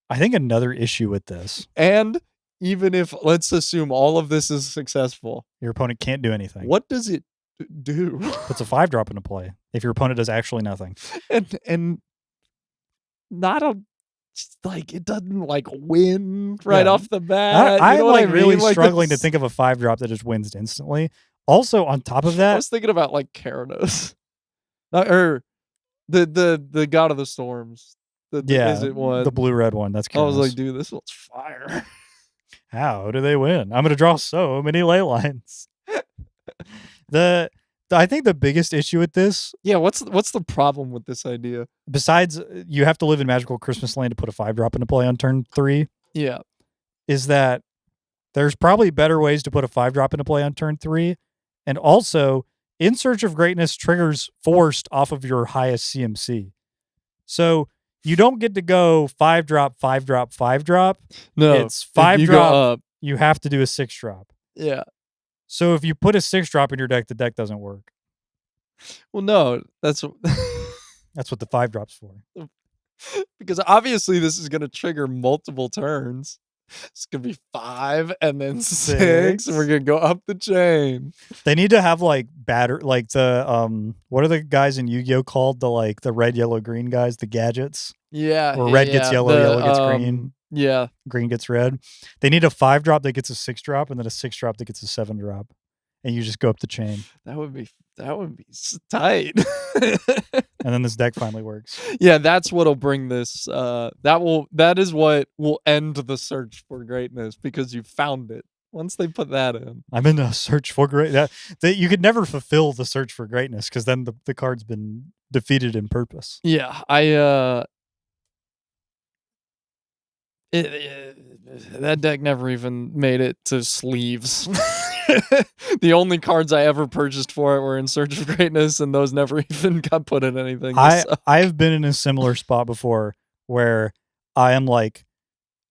I think another issue with this, and even if, let's assume all of this is successful, your opponent can't do anything. What does it do? Puts a 5-drop into play if your opponent does actually nothing. And not it doesn't win right off the bat. I'm really struggling to think of a 5-drop that just wins instantly. Also, on top of that, I was thinking about Keranos, or the God of the Storms. The blue-red one. That's Keranos. I was like, dude, this one's fire. How do they win? I'm gonna draw so many Leylines. I think the biggest issue with this, what's the problem with this idea? Besides, you have to live in Magical Christmas Land to put a 5-drop into play on turn 3. Yeah, is that there's probably better ways to put a 5-drop into play on turn 3, and also In Search of Greatness triggers forced off of your highest CMC, so you don't get to go 5-drop, 5-drop, 5-drop. No, it's 5-drop. You have to do a 6-drop. Yeah. So if you put a 6-drop in your deck, the deck doesn't work. Well, no, that's what the 5-drop's for. Because obviously this is going to trigger multiple turns. It's going to be 5 and then 6, and we're going to go up the chain. They need to have the what are the guys in Yu-Gi-Oh called? The red, yellow, green guys, the gadgets. Yeah. Where red gets yellow, yellow gets green. Yeah. Green gets red. They need a 5-drop that gets a 6-drop, and then a 6-drop that gets a 7-drop. And you just go up the chain. That would be tight. And then this deck finally works. Yeah, that's what'll bring this. That is what will end the search for greatness, because you found it. Once they put that in, I'm in a search for great. That you could never fulfill the search for greatness, because then the card's been defeated in purpose. Yeah, that deck never even made it to sleeves. The only cards I ever purchased for it were in Search of Greatness, and those never even got put in anything. I've been in a similar spot before where I am like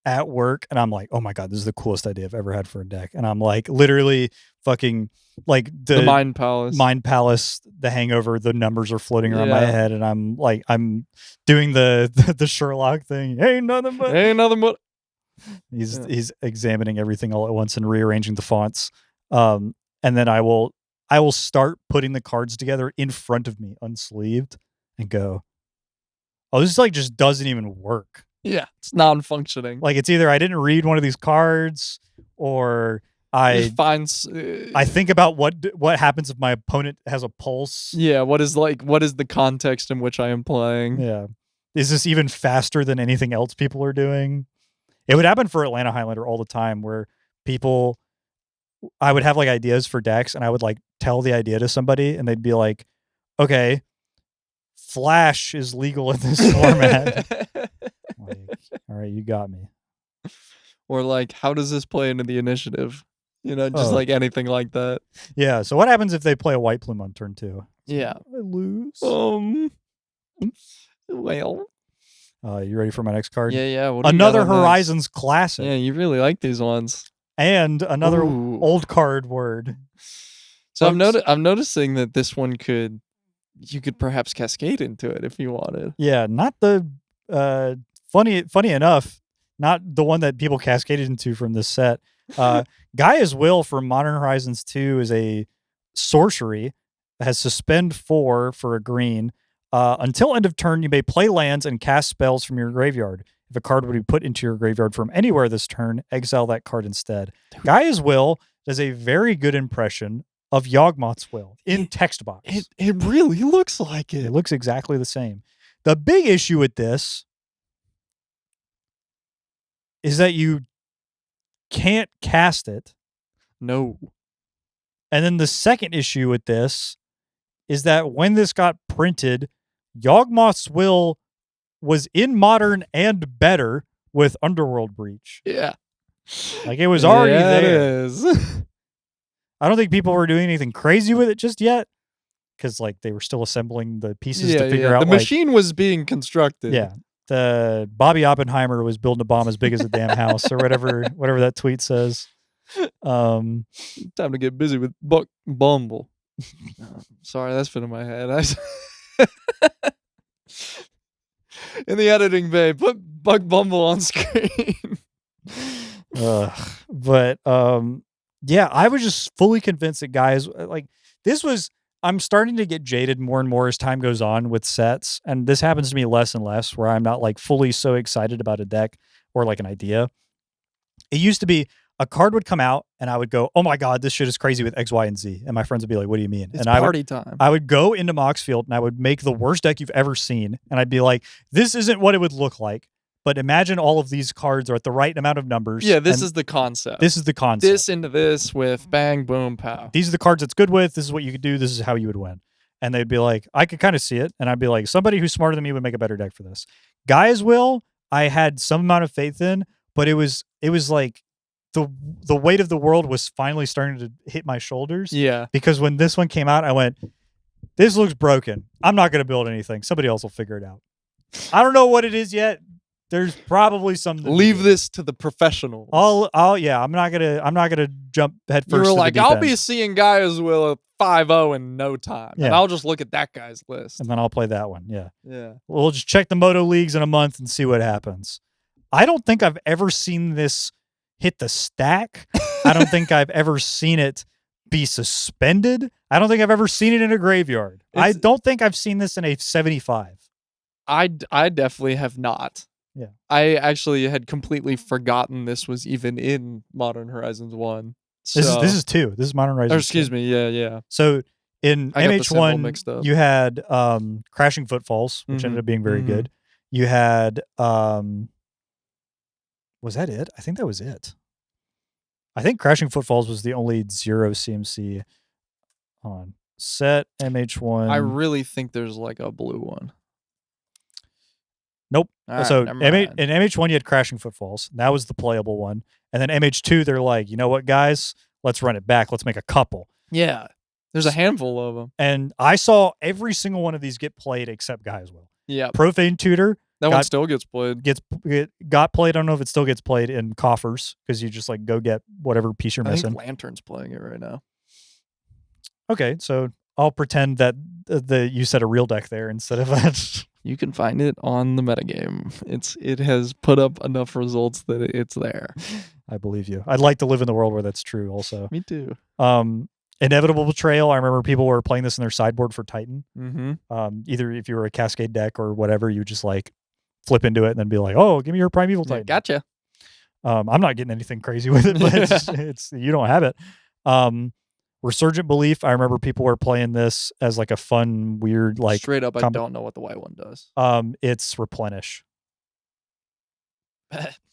at work and I'm like, oh my god, this is the coolest idea I've ever had for a deck, and I'm like literally fucking like the Mind Palace, the Hangover, the numbers are floating around my head, and I'm doing the Sherlock thing. Ain't nothing but. He's examining everything all at once and rearranging the fonts. And then I will start putting the cards together in front of me, unsleeved, and go, oh, this just doesn't even work. Yeah, it's non-functioning. Like, it's either I didn't read one of these cards, or I think about what happens if my opponent has a pulse. Yeah, what is the context in which I am playing? Yeah. Is this even faster than anything else people are doing? It would happen for Atlanta Highlander all the time, where I would have ideas for decks, and I would tell the idea to somebody, and they'd be like, okay, Flash is legal in this format. All right, you got me. Or how does this play into the initiative? Anything like that. Yeah, so what happens if they play a White Plume on turn 2? Yeah. I lose. Well. You ready for my next card? Yeah. Another Horizons classic. Yeah, you really like these ones. And another old card word. So I'm noticing that this one you could perhaps cascade into it if you wanted. Yeah, not the funny enough, not the one that people cascaded into from this set. Gaia's Will from Modern Horizons 2 is a sorcery that has suspend 4 for a green. Until end of turn, you may play lands and cast spells from your graveyard. If a card would be put into your graveyard from anywhere this turn, exile that card instead. Gaia's Will does a very good impression of Yawgmoth's Will in text box. It really looks like it. It looks exactly the same. The big issue with this is that you can't cast it. No. And then the second issue with this is that when this got printed, Yawgmoth's Will was in Modern and better with Underworld Breach. Yeah. It was already there. It is. I don't think people were doing anything crazy with it just yet, because they were still assembling the pieces to figure out. The machine was being constructed. Yeah. The Bobby Oppenheimer was building a bomb as big as a damn house, or whatever that tweet says. Time to get busy with Buck Bumble. Sorry, that's been in my head. In the editing bay, put Buck Bumble on screen. But yeah, I was just fully convinced that guys this was. I'm starting to get jaded more and more as time goes on with sets, and this happens to me less and less, where I'm not fully so excited about a deck or an idea. It used to be a card would come out and I would go, oh my god, this shit is crazy with X, Y, and Z, and my friends would be like, what do you mean? It's and party time. I would go into Moxfield and I would make the worst deck you've ever seen, and I'd be like, this isn't what it would look like, but imagine all of these cards are at the right amount of numbers. Yeah, this is the concept. This is the concept. This into this with bang, boom, pow. These are the cards it's good with. This is what you could do. This is how you would win. And they'd be like, I could kind of see it. And I'd be like, somebody who's smarter than me would make a better deck for this. Gaia's Will, I had some amount of faith in, but it was like the weight of the world was finally starting to hit my shoulders. Yeah. Because when this one came out, I went, this looks broken. I'm not going to build anything. Somebody else will figure it out. I don't know what it is yet. There's probably something. Leave this to the professionals. I'm not gonna jump head first. You were like, I'll be seeing Gaia's Will at 5-0 in no time. Yeah. And I'll just look at that guy's list. And then I'll play that one. Yeah. Yeah. We'll just check the Moto Leagues in a month and see what happens. I don't think I've ever seen this hit the stack. I don't think I've ever seen it be suspended. I don't think I've ever seen it in a graveyard. I don't think I've seen this in a 75. I definitely have not. Yeah. I actually had completely forgotten this was even in Modern Horizons 1. This is 2. This is Modern Horizons. Or excuse me, yeah. So in I got the symbol MH1, mixed up. you had Crashing Footfalls, which ended up being very good. You had was that it? I think that was it. I think Crashing Footfalls was the only 0 CMC. Hold on. Set MH1. I really think there's like a blue one. Nope. All So right, never mind. in MH1 you had Crashing Footfalls. That was the playable one. And then MH2 they're like, you know what, guys? Let's run it back. Let's make a couple. Yeah. There's a handful of them. And I saw every single one of these get played except Guy as well. Yeah. Profane Tutor. That one still gets played. Got played. I don't know if it still gets played in coffers because you just like go get whatever piece you're missing. I think Lantern's playing it right now. Okay, so I'll pretend that you said a real deck there instead of that. You can find it on the metagame. It has put up enough results that it's there. I believe you. I'd like to live in the world where that's true also. Me too. Inevitable Betrayal. I remember people were playing this in their sideboard for Titan. Mm-hmm. Either if you were a Cascade deck or whatever, you just like flip into it and then be like, oh, give me your Primeval Titan. Gotcha. I'm not getting anything crazy with it, but it's you don't have it. Resurgent Belief. I remember people were playing this as like a fun, weird, like straight up. I don't know what the white one does. It's Replenish.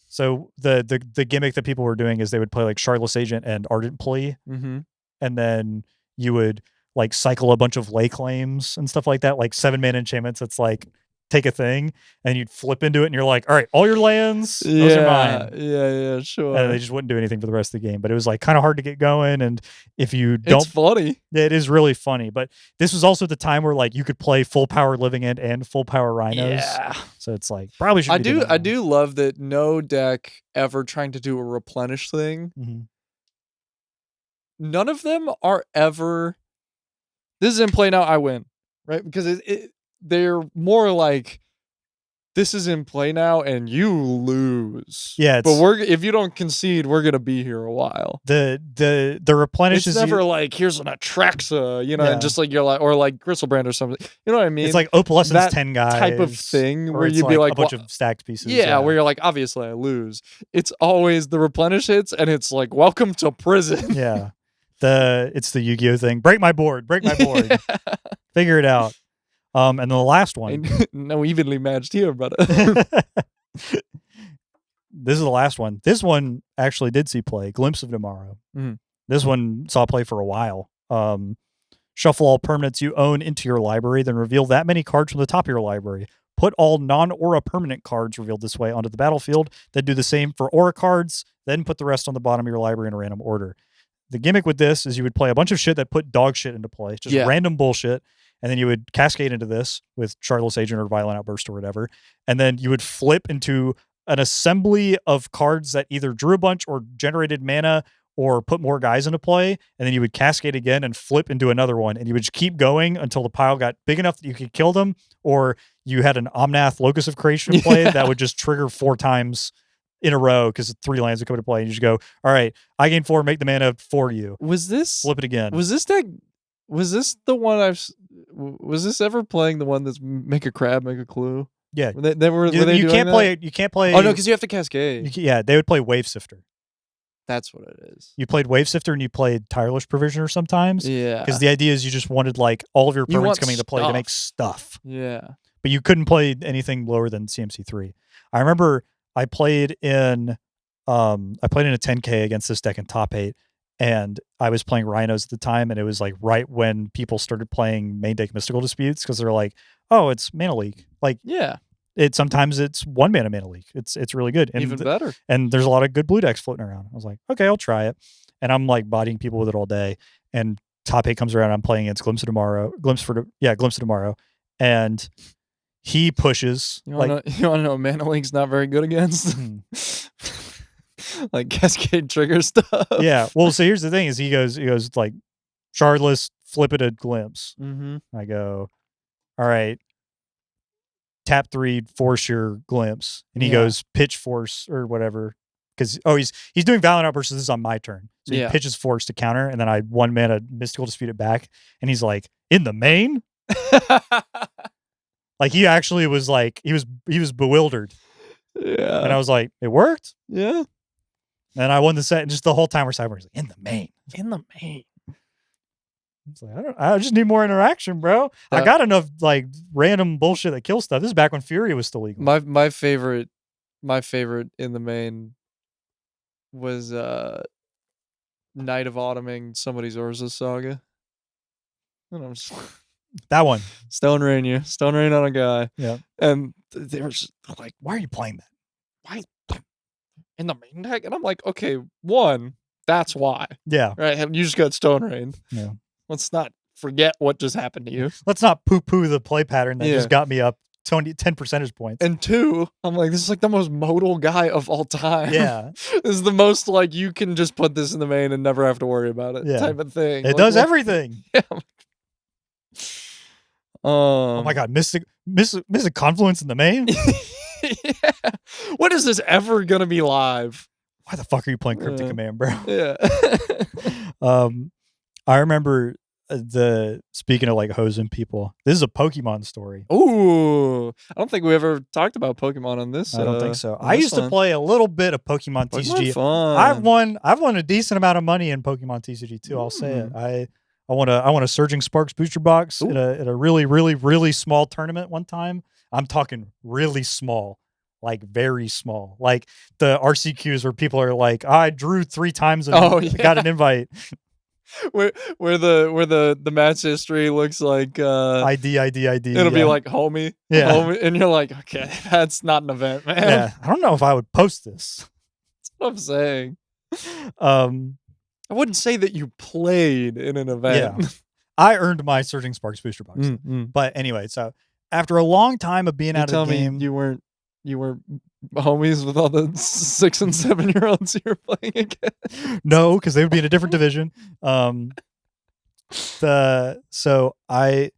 So the gimmick that people were doing is they would play like Shardless Agent and Ardent Plea, and then you would like cycle a bunch of lay claims and stuff like that, like 7-mana enchantments. It's like take a thing and you'd flip into it and you're like, all right, all your lands, those are mine. Yeah, sure. And they just wouldn't do anything for the rest of the game. But it was like kind of hard to get going. And if you don't, it's funny. It is really funny. But this was also the time where like you could play full power Living End and full power Rhinos. Yeah. So it's like probably should. I do love that no deck ever trying to do a replenish thing. Mm-hmm. None of them are ever. This is in play now. I win, right? Because they're more like, this is in play now and you lose. Yeah, but if you don't concede, we're gonna be here a while. The replenish it's is never like here's an Atraxa, and just like you're like, or like Gristlebrand or something. You know what I mean? It's like Opalescence 10 guys type of thing where you'd like be like a bunch of stacked pieces. Yeah, where you're like, obviously I lose. It's always the replenish hits and it's like, welcome to prison. Yeah. It's the Yu-Gi-Oh thing. Break my board. Figure it out. And then the last one. No evenly matched here, brother. This is the last one. This one actually did see play. Glimpse of Tomorrow. Mm-hmm. This one saw play for a while. Shuffle all permanents you own into your library, then reveal that many cards from the top of your library. Put all non-aura permanent cards revealed this way onto the battlefield. Then do the same for aura cards. Then put the rest on the bottom of your library in a random order. The gimmick with this is you would play a bunch of shit that put dog shit into play. Just random bullshit. And then you would cascade into this with Shardless Agent or Violent Outburst or whatever. And then you would flip into an assembly of cards that either drew a bunch or generated mana or put more guys into play. And then you would cascade again and flip into another one. And you would just keep going until the pile got big enough that you could kill them. Or you had an Omnath Locus of Creation in play that would just trigger 4 times in a row because 3 lands would come into play. And you just go, all right, I gain 4, make the mana for you. Flip it again. Was this the one was this ever playing the one that's make a crab, make a clue? Yeah. You can't play it. You can't play. Oh no, because you have to cascade. They would play Wave Sifter. That's what it is. You played Wave Sifter and you played Tireless Provisioner sometimes. Yeah. Because the idea is you just wanted like all of your permanents coming into play to make stuff. Yeah. But you couldn't play anything lower than CMC3. I remember I played in a 10K against this deck in top 8. And I was playing Rhinos at the time, and it was like right when people started playing main deck Mystical Disputes because they're like, "Oh, it's Mana Leak." Like, sometimes it's 1 mana Mana Leak. It's really good, and even better. And there's a lot of good blue decks floating around. I was like, okay, I'll try it, and I'm like bodying people with it all day. And top 8 comes around, I'm playing against Glimpse of Tomorrow, and he pushes. You want to know Mana Leak's not very good against? Like cascade trigger stuff. Yeah. Well, so here's the thing: is he goes like Shardless, flip it a Glimpse. Mm-hmm. I go, all right, tap 3, force your Glimpse, and he goes pitch force or whatever because he's doing Violent Outburst. This is on my turn, so he pitches force to counter, and then I 1 mana Mystical Dispute it back, and he's like in the main. Like he actually was like he was bewildered. Yeah. And I was like, it worked. Yeah. And I won the set. And just the whole time we're sideboarding, like, in the main. It's like, I just need more interaction, bro. I got enough like random bullshit that kills stuff. This is back when Fury was still legal. My favorite in the main was Night of Autumning somebody's Urza Saga. And I'm just that one. Stone Rain on a guy. Yeah. And they were just like, why are you playing that? Why in the main deck? And I'm like, okay, one, that's why. Yeah. Right. You just got Stone Rain. Yeah. Let's not forget what just happened to you. Let's not poo-poo the play pattern that just got me up 10 percentage points. And two, I'm like, this is like the most modal guy of all time. Yeah. This is the most like you can just put this in the main and never have to worry about it type of thing. It does everything. Yeah. Oh my god, Mystic Confluence in the main? Yeah. When is this ever gonna be live? Why the fuck are you playing Cryptic Command, bro? Yeah. I remember speaking of like hosing people, this is a Pokemon story. Ooh, I don't think we ever talked about Pokemon on this. I don't think so. I used to play a little bit of Pokemon TCG. Fun. I've won a decent amount of money in Pokemon TCG too. I'll say it. I won a Surging Sparks booster box at a really, really, really small tournament one time. I'm talking really small, like very small, like the RCQs where people are like, I drew 3 times and got an invite. Where the match history looks like ID. It'll be like homie, homie, and you're like, okay, that's not an event, man. Yeah, I don't know if I would post this. That's what I'm saying. I wouldn't say that you played in an event. Yeah, I earned my Surging Sparks booster box. But anyway, so after a long time of being out of the game, you weren't homies with all the 6 and 7 year olds you were playing against? No, because they would be in a different division. So I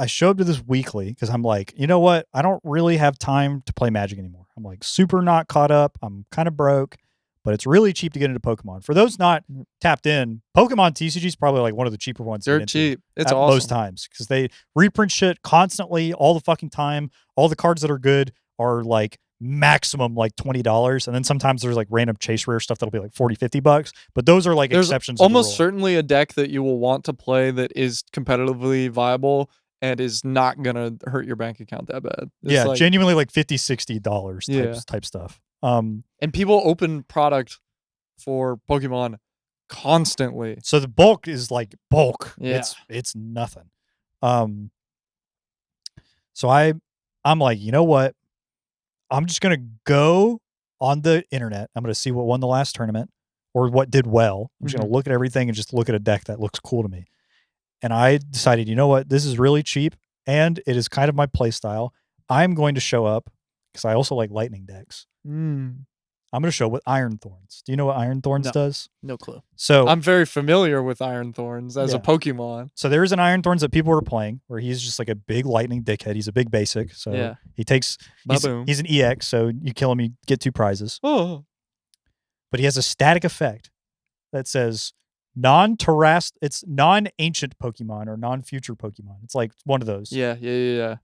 show up to this weekly because I'm like, you know what? I don't really have time to play Magic anymore. I'm like super not caught up. I'm kind of broke, but it's really cheap to get into Pokemon. For those not tapped in, Pokemon TCG is probably like one of the cheaper ones. They're cheap. It's awesome. Most times because they reprint shit constantly all the fucking time. All the cards that are good are like maximum like $20, and then sometimes there's like random chase rare stuff that'll be like $40-$50, but those are like exceptions. Almost certainly a deck that you will want to play that is competitively viable and is not gonna hurt your bank account that bad. It's like, genuinely like $50-$60 type stuff. And people open product for Pokemon constantly, so the bulk is like bulk. Yeah. It's nothing. So I'm like, you know what? I'm just going to go on the internet. I'm going to see what won the last tournament or what did well. I'm just going to look at everything and just look at a deck that looks cool to me. And I decided, you know what? This is really cheap and it is kind of my play style. I'm going to show up because I also like lightning decks. I'm going to show with Iron Thorns. Do you know what Iron Thorns does? No clue. So I'm very familiar with Iron Thorns as a Pokemon. So there is an Iron Thorns that people were playing where he's just like a big lightning dickhead. He's a big basic. So he takes, he's an EX. So you kill him, you get 2 prizes. Oh. But he has a static effect that says it's non-ancient Pokemon or non-future Pokemon. It's like one of those. Yeah.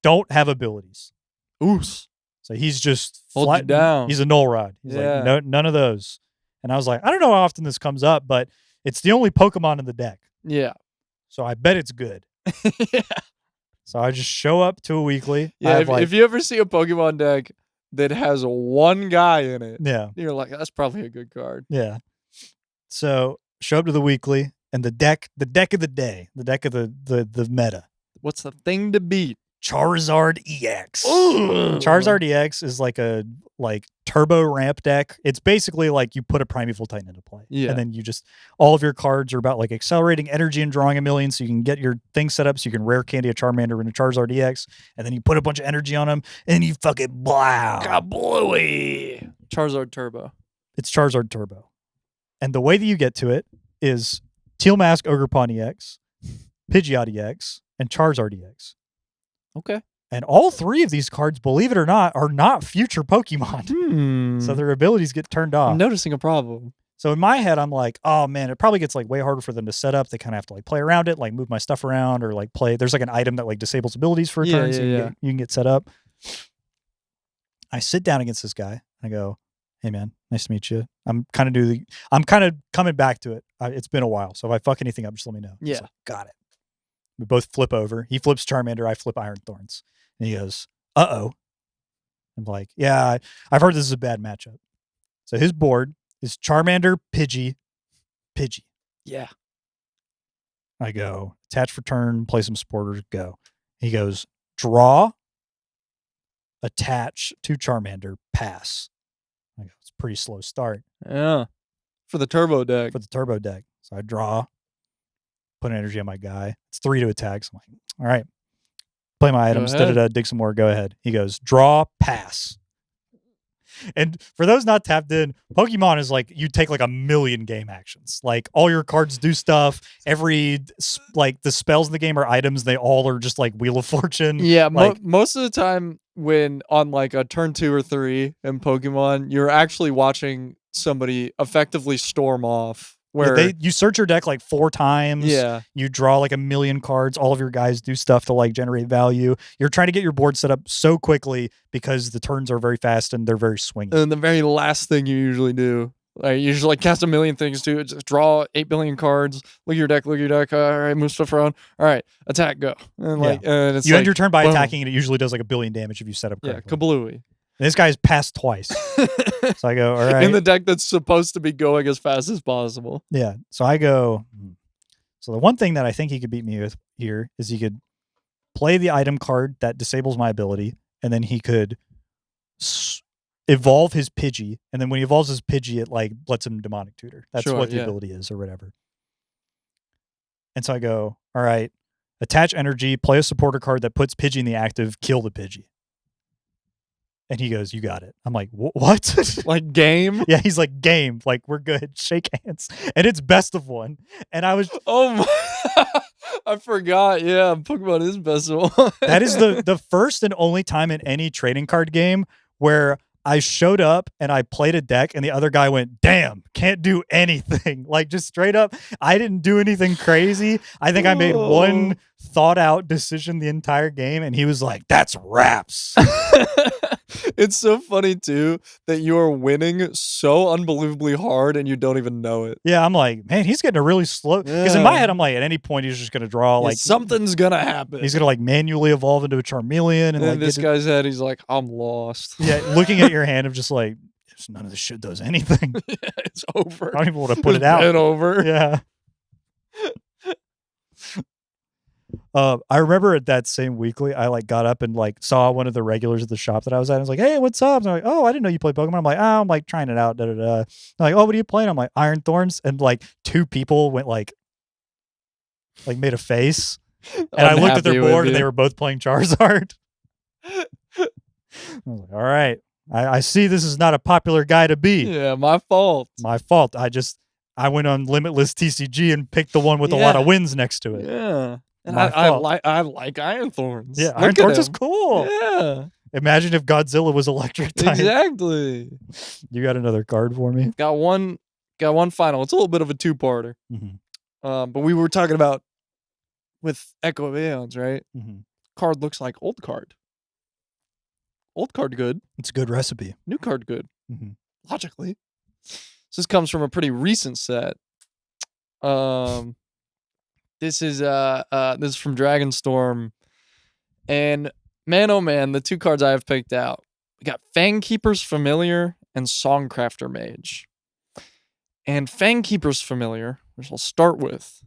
Don't have abilities. Oos. So he's just hold you down. He's a null rod. He's like, no, none of those. And I was like, I don't know how often this comes up, but it's the only Pokemon in the deck. Yeah. So I bet it's good. Yeah. So I just show up to a weekly. Yeah. If you ever see a Pokemon deck that has one guy in it, you're like, that's probably a good card. Yeah. So show up to the weekly and the deck of the day, the deck of the meta. What's the thing to beat? Charizard EX. Ooh. Charizard EX is like a turbo ramp deck. It's basically like you put a Primeval Titan into play. Yeah. And then you just, all of your cards are about like accelerating energy and drawing a million so you can get your thing set up so you can rare candy a Charmander and a Charizard EX. And then you put a bunch of energy on them and you fucking blow. Kablooey. Charizard Turbo. It's Charizard Turbo. And the way that you get to it is Teal Mask Ogerpon EX, Pidgeot EX, and Charizard EX. Okay. And all 3 of these cards, believe it or not, are not future Pokemon. So their abilities get turned off. I'm noticing a problem. So in my head, I'm like, oh man, it probably gets like way harder for them to set up. They kind of have to like play around it, like move my stuff around or like play. There's like an item that like disables abilities for a turn so you can get set up. I sit down against this guy. I go, hey man, nice to meet you. I'm kind of coming back to it. It's been a while, so if I fuck anything up, just let me know. Yeah. He's like, got it. We both flip over. He flips Charmander. I flip Iron Thorns. And he goes, uh-oh. I'm like, yeah, I've heard this is a bad matchup. So his board is Charmander, Pidgey. Yeah. I go, attach for turn, play some supporters, go. He goes, draw, attach to Charmander, pass. I go, it's a pretty slow start. Yeah. For the turbo deck. So I draw, put an energy on my guy. It's 3 to attack. So I'm like, all right, play my items, dig some more, go ahead. He goes, draw, pass. And for those not tapped in, Pokemon is like you take like a million game actions. Like all your cards do stuff. Every like the spells in the game are items. They all are just like Wheel of Fortune. Yeah, like, most of the time when on like a turn 2 or 3 in Pokemon, you're actually watching somebody effectively storm off. Where you search your deck like 4 times. Yeah. You draw like a million cards. All of your guys do stuff to like generate value. You're trying to get your board set up so quickly because the turns are very fast and they're very swingy. And the very last thing you usually do, like you usually cast a million things too. Just draw 8 billion cards. Look at your deck. All right, move stuff around. All right, attack, go. And like, and it's you end your turn by boom. attacking, and it usually does like a billion damage if you set up correctly. Yeah, kablooey. And this guy's passed twice. So I go, all right. In the deck that's supposed to be going as fast as possible. Yeah. So I go, so the one thing that I think he could beat me with here is he could play the item card that disables my ability, and then he could evolve his Pidgey, and then when he evolves his Pidgey, it like lets him demonic tutor. That's what the ability is or whatever. And so I go, all right, attach energy, play a supporter card that puts Pidgey in the active, kill the Pidgey. And he goes, you got it. I'm like, what? Like game? Yeah, he's like, game. Like, we're good. Shake hands. And it's best of one. And I was... Oh my... I forgot. Yeah, Pokemon is best of one. That is the first and only time in any trading card game where I showed up and I played a deck and the other guy went, damn, can't do anything. Like, just straight up, I didn't do anything crazy. I think I made one thought out decision the entire game and he was like, that's raps. It's so funny too that you're winning so unbelievably hard and you don't even know it. Yeah, I'm like, man, he's getting a really slow. Because in my head, I'm like, at any point, he's just going to draw like something's going to happen. He's going to like manually evolve into a Charmeleon. And like this guy's head, he's like, I'm lost. Yeah, looking at your hand of just like, none of this shit does anything. It's over. I don't even want to put it out. It's over. Yeah. I remember at that same weekly, I like got up and like saw one of the regulars at the shop that I was at. I was like, "Hey, what's up?" And they're like, "Oh, I didn't know you play Pokemon." I'm like, "Oh, I'm like trying it out." Da da da. They're like, "Oh, what are you playing?" I'm like, "Iron Thorns." And like 2 people went like made a face, and I looked at their board and they were both playing Charizard. I was like, "All right, I see this is not a popular guy to be." Yeah, my fault. My fault. I went on Limitless TCG and picked the one with a lot of wins next to it. Yeah. And I like Iron Thorns. Yeah, Iron Thorns is cool. Yeah. Imagine if Godzilla was electric type. Exactly. You got another card for me? Got one final. It's a little bit of a 2-parter. Mm-hmm. But we were talking about with Echo of Eons, right? Mm-hmm. Card looks like old card. Old card good. It's a good recipe. New card good. Mm-hmm. Logically. So this comes from a pretty recent set. This is from Dragonstorm, and man, oh man, the 2 cards I have picked out. We got Fangkeeper's Familiar and Songcrafter Mage. And Fangkeeper's Familiar, which I'll start with.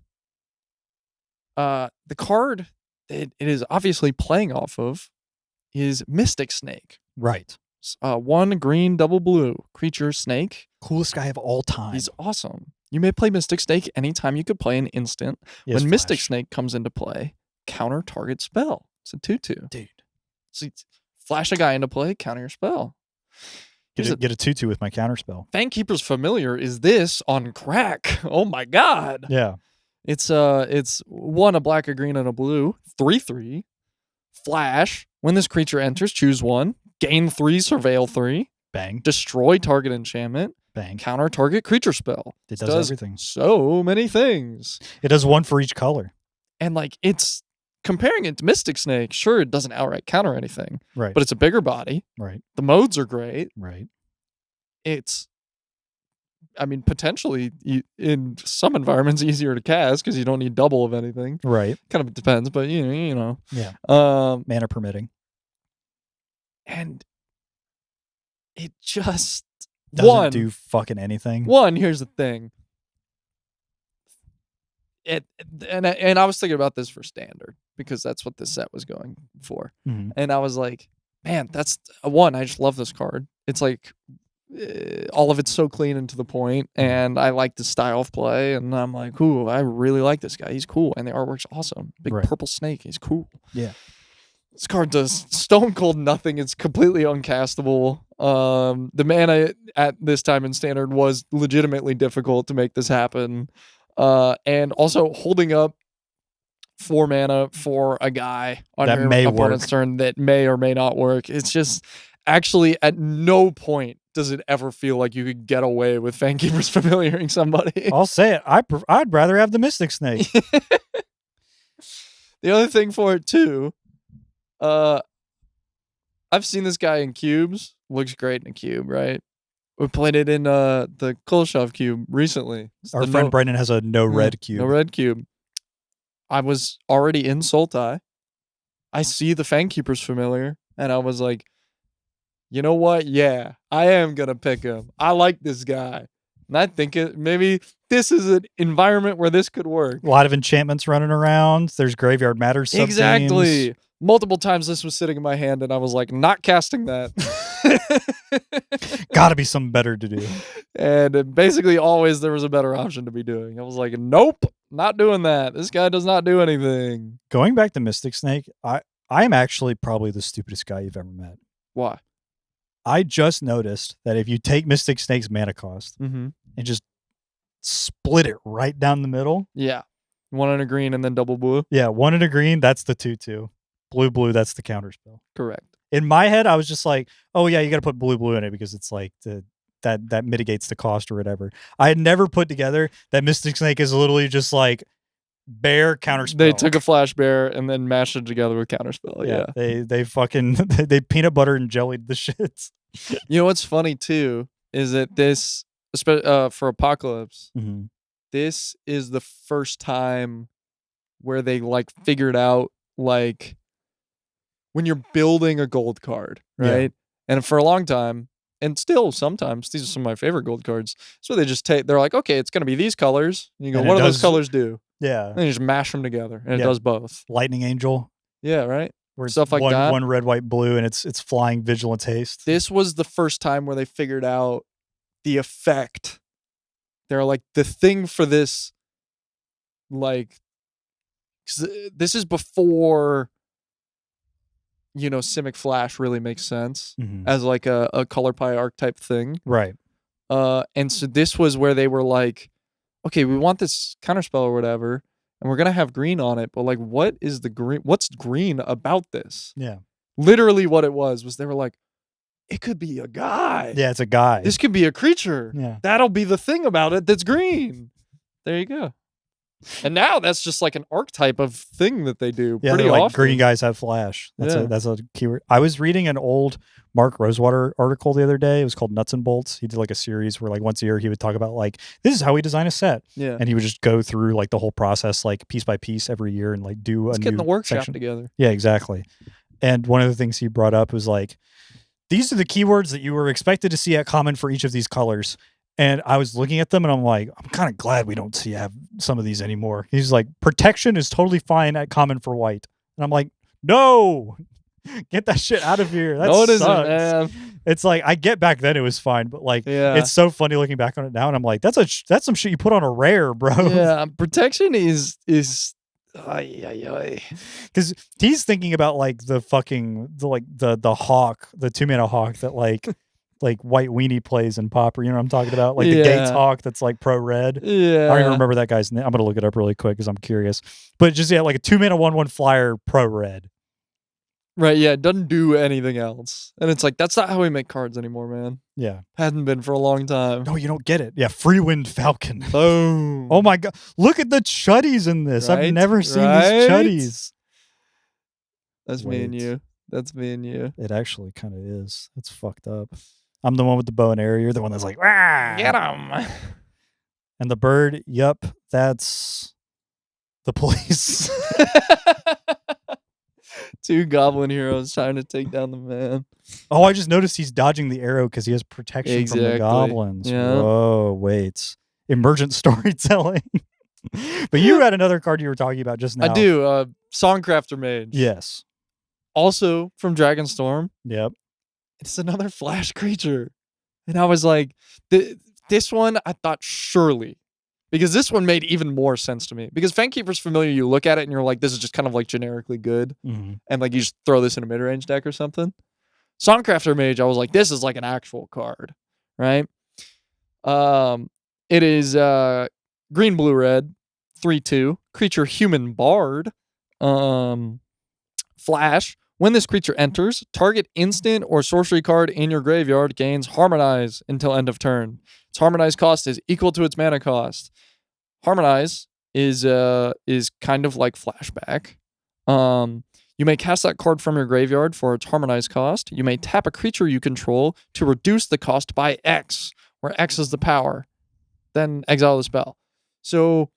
The card that it is obviously playing off of is Mystic Snake. Right. 1 green, double blue creature snake. Coolest guy of all time. He's awesome. You may play Mystic Snake anytime you could play an instant. When Mystic Snake comes into play, counter target spell. It's a 2/2. Dude. So flash a guy into play, counter your spell. Get a 2/2 with my counter spell. Fangkeeper's Familiar is this on crack. Oh my god. Yeah. It's 1, a black, a green, and a blue. 3/3. Flash. When this creature enters, choose 1. Gain 3, surveil 3. Bang. Destroy target enchantment. Bang. Counter target creature spell. It does everything. So many things. It does 1 for each color. And like it's comparing it to Mystic Snake, sure, it doesn't outright counter anything, Right. but it's a bigger body. Right. The modes are great. Right. It's, I mean, potentially in some environments easier to cast because you don't need double of anything. Right. Kind of depends, but you know. Yeah. Mana permitting. And it just doesn't do fucking anything. Here's the thing. And I was thinking about this for standard because that's what this set was going for. Mm-hmm. And I was like, man, that's one. I just love this card. It's like all of it's so clean and to the point, and I like the style of play. And I'm like, ooh, I really like this guy. He's cool, and the artwork's awesome. Big purple snake. He's cool. Yeah. This card does stone cold nothing. It's completely uncastable. The mana at this time in standard was legitimately difficult to make this happen. And also holding up 4 mana for a guy on that your opponent's turn that may or may not work. It's just actually at no point does it ever feel like you could get away with Fangkeeper's Familiaring somebody. I'll say it. I'd rather have the Mystic Snake. The other thing for it too, I've seen this guy in cubes. Looks great in a cube, right? We played it in the Kuleshov cube recently. Our friend Brendan has a no red cube. No red cube. I was already in Sultai. I see the Fangkeeper's Familiar, and I was like, you know what? Yeah, I am going to pick him. I like this guy. And I think maybe this is an environment where this could work. A lot of enchantments running around. There's Graveyard Matters sub-themes. Exactly. Multiple times this was sitting in my hand, and I was like, not casting that. Gotta be something better to do. And basically always there was a better option to be doing. I was like, nope, not doing that. This guy does not do anything. Going back to Mystic Snake, I'm actually probably the stupidest guy you've ever met. Why? I just noticed that if you take Mystic Snake's mana cost and just split it right down the middle. Yeah. 1 in a green and then double blue. Yeah, 1 in a green, that's the 2/2. Blue, that's the counterspell. Correct. In my head, I was just like, oh yeah, you got to put blue in it because it's like that mitigates the cost or whatever. I had never put together that Mystic Snake is literally just like bear counterspell. They took a flash bear and then mashed it together with counterspell. Yeah. They fucking they peanut butter and jellied the shits. You know what's funny too is that this for Apocalypse, this is the first time where they like figured out like when you're building a gold card, right? Yeah. And for a long time, and still sometimes, these are some of my favorite gold cards. So they just they're like, okay, it's going to be these colors. And you go, what do those colors do? Yeah. And you just mash them together, and it does both. Lightning Angel. Yeah, right? Where stuff like that. One red, white, blue, and it's flying Vigilance Haste. This was the first time where they figured out the effect. They're like, the thing for this, like, this is before, you know, Simic Flash really makes sense as like a color pie archetype thing. Right. And so this was where they were like, okay, we want this counterspell or whatever, and we're going to have green on it, but like, what is the green? What's green about this? Yeah. Literally what it was they were like, it could be a guy. Yeah, it's a guy. This could be a creature. Yeah. That'll be the thing about it that's green. There you go. And now that's just like an archetype of thing that they do pretty like often. Green guys have flash. That's a keyword. I was reading an old Mark Rosewater article the other day. It was called Nuts and Bolts. He did like a series where like once a year he would talk about like, this is how we design a set. Yeah. And he would just go through like the whole process like piece by piece every year and like do Let's a get new the workshop section together. Yeah, exactly. And one of the things he brought up was like, these are the keywords that you were expected to see at common for each of these colors. And I was looking at them and I'm like, I'm kind of glad we don't have some of these anymore. He's like, protection is totally fine at common for white. And I'm like, no, get that shit out of here. That sucks. Isn't, man. It's like, I get back then it was fine, but like, it's so funny looking back on it now. And I'm like, that's some shit you put on a rare, bro. Yeah. Protection is because he's thinking about like the hawk, the 2-mana hawk that like White Weenie plays in Pauper. You know what I'm talking about? Like the Gates hawk that's like pro red. Yeah. I don't even remember that guy's name. I'm gonna look it up really quick because I'm curious. But just like a 2-mana 1/1 flyer pro red. Right, yeah, it doesn't do anything else. And it's like, that's not how we make cards anymore, man. Yeah. Hadn't been for a long time. No, you don't get it. Yeah, Freewind Falcon. Boom. Oh my god. Look at the chuddies in this. Right? I've never seen these chuddies. That's me and Wait. you. That's me and you. It actually kind of is. It's fucked up. I'm the one with the bow and arrow. You're the one that's like, "Rah!" Get him. And the bird, yep, that's the police. 2 goblin heroes trying to take down the man. Oh, I just noticed he's dodging the arrow because he has protection from the Exactly. goblins. Yeah. Whoa, wait. Emergent storytelling. But you had another card you were talking about just now. I do. Songcrafter Mage. Yes. Also from Dragonstorm. Yep. It's another flash creature. And I was like, this one, I thought surely. Because this one made even more sense to me. Because Fangkeeper's familiar, you look at it and you're like, this is just kind of like generically good. Mm-hmm. And like you just throw this in a mid-range deck or something. Songcrafter Mage, I was like, this is like an actual card. Right? It is green, blue, red, 3/2. Creature human bard. Flash. When this creature enters, target instant or sorcery card in your graveyard gains Harmonize until end of turn. Its Harmonize cost is equal to its mana cost. Harmonize is kind of like Flashback. You may cast that card from your graveyard for its Harmonize cost. You may tap a creature you control to reduce the cost by X, where X is the power. Then exile the spell. So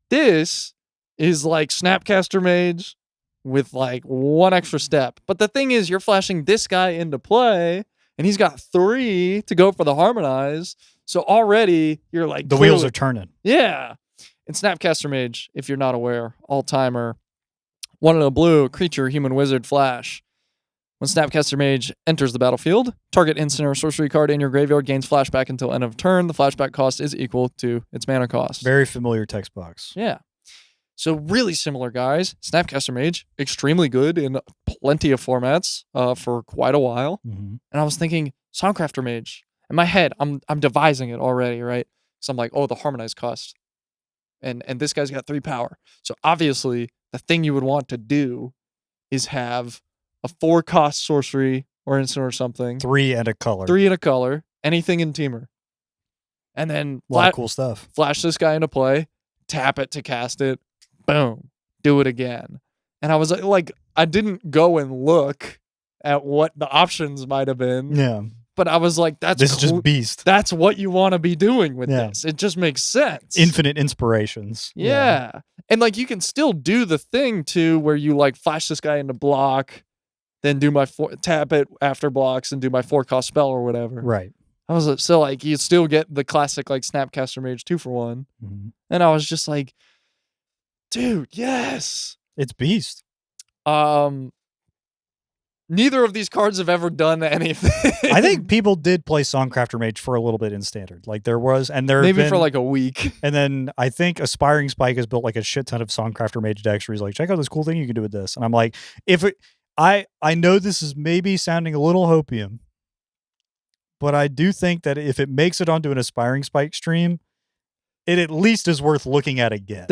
this is like Snapcaster Mage with like 1 extra step. But the thing is, you're flashing this guy into play, and he's got 3 to go for the Harmonize. So already you're like The wheels are turning. Yeah. And Snapcaster Mage, if you're not aware, all-timer. 1 in a blue, creature, human wizard, flash. When Snapcaster Mage enters the battlefield, target instant or sorcery card in your graveyard gains flashback until end of turn. The flashback cost is equal to its mana cost. Very familiar text box. Yeah. So really similar, guys. Snapcaster Mage, extremely good in plenty of formats for quite a while. Mm-hmm. And I was thinking, Songcrafter Mage. In my head, I'm devising it already, right? So I'm like, oh, the Harmonize cost. And this guy's got 3 power. So obviously, the thing you would want to do is have a 4-cost sorcery or instant or something. 3 and a color. 3 in a color. Anything in Teamer. And then A lot of cool stuff. flash this guy into play, tap it to cast it, boom, do it again. And I was like, I didn't go and look at what the options might have been. Yeah. But I was like, This is just beast. That's what you want to be doing with Yeah. this. It just makes sense. Infinite inspirations. Yeah. And like you can still do the thing too where you like flash this guy into block, then do my tap it after blocks and do my 4-cost spell or whatever. Right. I was so like you still get the classic like Snapcaster Mage 2-for-1. Mm-hmm. And I was just like, dude, yes. It's beast. Neither of these cards have ever done anything. I think people did play Songcrafter Mage for a little bit in Standard. Like there was, and there maybe been, for like a week. And then I think Aspiring Spike has built like a shit ton of Songcrafter Mage decks where he's like, check out this cool thing you can do with this. And I'm like, I know this is maybe sounding a little hopium, but I do think that if it makes it onto an Aspiring Spike stream, it at least is worth looking at again.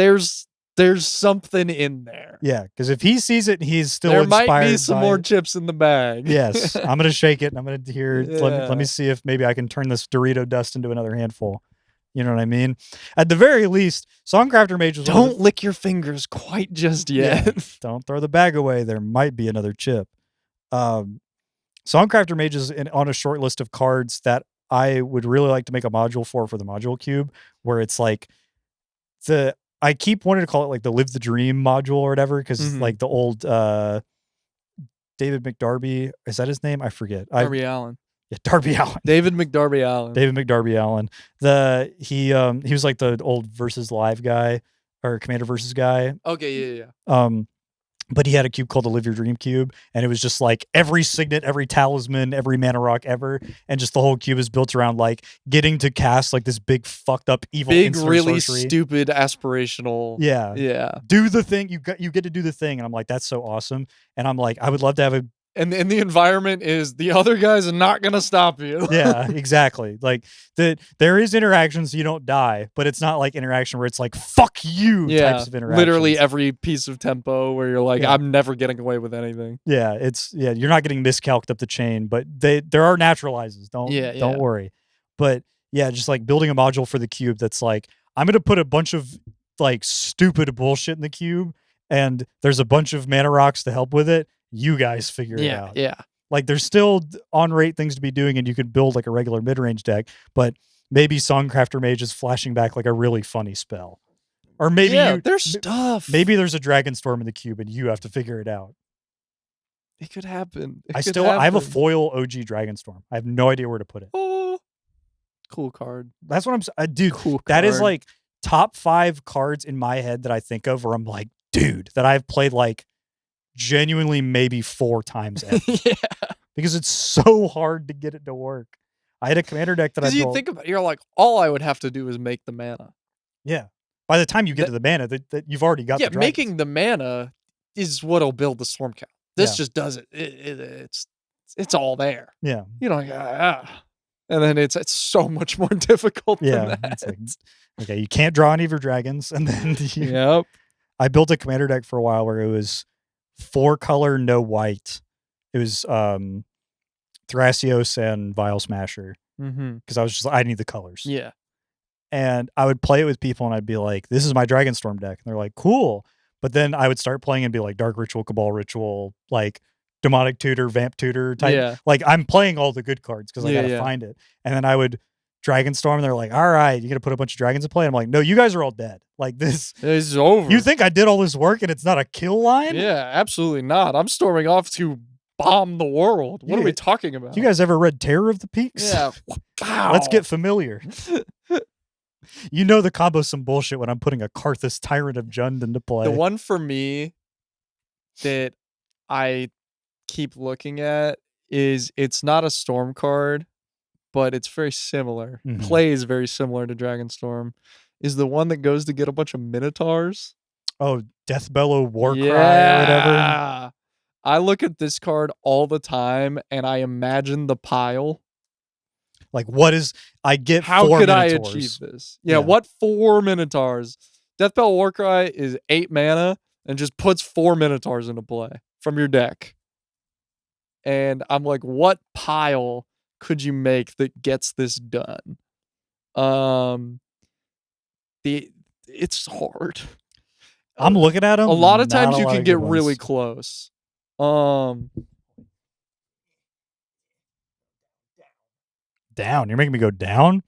There's something in there. Yeah, because if he sees it, he's still there inspired. might be some by more it. chips in the bag. Yes, I'm gonna shake it and I'm gonna hear. Yeah. Let me see if maybe I can turn this Dorito dust into another handful. You know what I mean? At the very least, Songcrafter Mage was Don't lick your fingers quite just yet. Yeah, don't throw the bag away. There might be another chip. Songcrafter Mage is on a short list of cards that I would really like to make a module for the module cube, where it's like I keep wanting to call it like the Live the Dream module or whatever, because like the old David McDarby, is that his name? I forget. Darby Allen. Yeah, Darby Allen. David McDarby Allen. David McDarby Allen. He was like the old versus live guy or Commander versus guy. Okay, yeah. But he had a cube called the Live Your Dream cube, and it was just like every signet, every talisman, every mana rock ever, and just the whole cube is built around like getting to cast like this big fucked up evil instant really sorcery. Stupid aspirational. Yeah. Do the thing. You get to do the thing, and I'm like, that's so awesome. And I'm like, I would love to have a. And the environment is the other guys are not going to stop you. Yeah, exactly. Like there is interactions so you don't die, but it's not like interaction where it's like fuck you types of interactions. Literally every piece of tempo where you're like, I'm never getting away with anything. Yeah, you're not getting miscalced up the chain, but there are naturalizes. Don't worry. But yeah, just like building a module for the cube that's like, I'm gonna put a bunch of like stupid bullshit in the cube, and there's a bunch of mana rocks to help with it. You guys figure it out. Yeah. Like there's still on-rate things to be doing, and you could build like a regular mid-range deck, but maybe Songcrafter Mage is flashing back like a really funny spell. Or maybe there's stuff. Maybe there's a Dragonstorm in the cube and you have to figure it out. It could happen. I have a foil OG Dragonstorm. I have no idea where to put it. Oh, cool card. That's what dude, Cool that is card. like top 5 cards in my head that I think of where I'm like, dude, that I've played like genuinely maybe 4 times ever. Yeah. Because it's so hard to get it to work. I had a commander deck that I built. You think about it, you're like, all I would have to do is make the mana. Yeah. By the time you get to the mana, that you've already got the dragons. Making the mana is what'll build the storm count. This just does it. It's all there. Yeah. You know, and then it's so much more difficult than that. It's like, okay, you can't draw any of your dragons, and then Yep. I built a commander deck for a while where it was 4 color, no white. It was Thrasios and Vile Smasher. Because I was just I need the colors. Yeah. And I would play it with people and I'd be like, this is my Dragonstorm deck. And they're like, cool. But then I would start playing and be like Dark Ritual, Cabal Ritual, like Demonic Tutor, Vamp Tutor type. Yeah. Like I'm playing all the good cards because I gotta find it. And then I would Dragonstorm and they're like, all right, you gotta put a bunch of dragons in play. I'm like, no, you guys are all dead. Like this is over. You think I did all this work and it's not a kill line? Yeah, absolutely not. I'm storming off to bomb the world. What are we talking about? You guys ever read Terror of the Peaks? Yeah. Wow. Let's get familiar. You know the combo's some bullshit when I'm putting a Karthus Tyrant of Jund into play. The one for me that I keep looking at is it's not a storm card, but it's very similar. Plays very similar to Dragonstorm. Is the one that goes to get a bunch of Minotaurs. Oh, Deathbellow Warcry or whatever. I look at this card all the time and I imagine the pile. Like, what is I get? How 4 could Minotaurs. I achieve this? Yeah, what 4 Minotaurs? Deathbell Warcry is 8 mana and just puts 4 Minotaurs into play from your deck. And I'm like, what pile could you make that gets this done? It's hard. I'm looking at them. A lot of times you can get really close. Down. You're making me go down?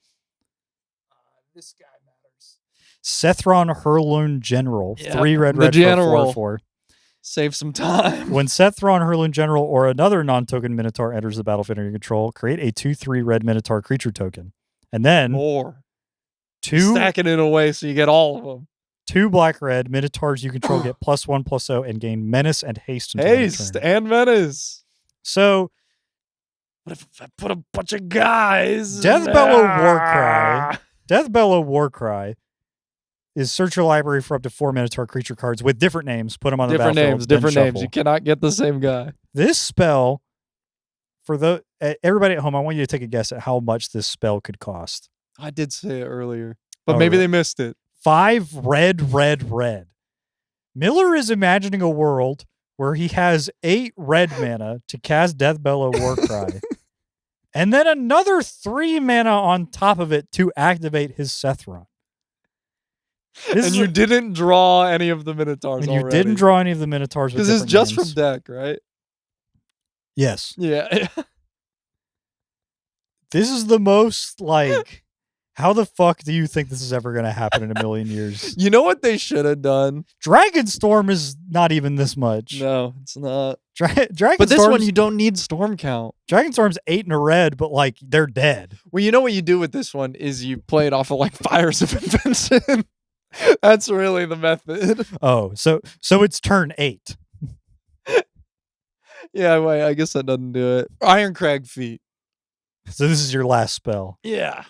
This guy matters. Sethron Hurloon General. 3 red the general. For 4/4. Save some time. When Sethron Hurloon General or another non-token Minotaur enters the battlefield under your control, create a 2/3 red Minotaur creature token. And then more. 2 stacking it away so you get all of them. 2 black-red Minotaurs you control get +1/+0 and gain menace and haste until haste and menace. So what if I put a bunch of guys? Deathbellow Warcry. Deathbellow Warcry is search your library for up to 4 Minotaur creature cards with different names. Put them on the battlefield. Different names. You cannot get the same guy. This spell, for everybody at home, I want you to take a guess at how much this spell could cost. I did say it earlier, but maybe they missed it. 5 red. Miller is imagining a world where he has 8 red mana to cast Deathbellow Warcry, and then another 3 mana on top of it to activate his Sethron. And you didn't draw any of the Minotaurs. And you didn't draw any of the Minotaurs because it's just from deck, right? Yes. Yeah. This is the most like. How the fuck do you think this is ever going to happen in a million years? You know what they should have done? Dragonstorm is not even this much. No, it's not. But this one, you don't need storm count. Dragonstorm's 8 in a red, but like they're dead. Well, you know what you do with this one is you play it off of like Fires of Invention. That's really the method. Oh, so it's turn 8. Yeah, wait, I guess that doesn't do it. Ironcrag Feet. So this is your last spell. Yeah.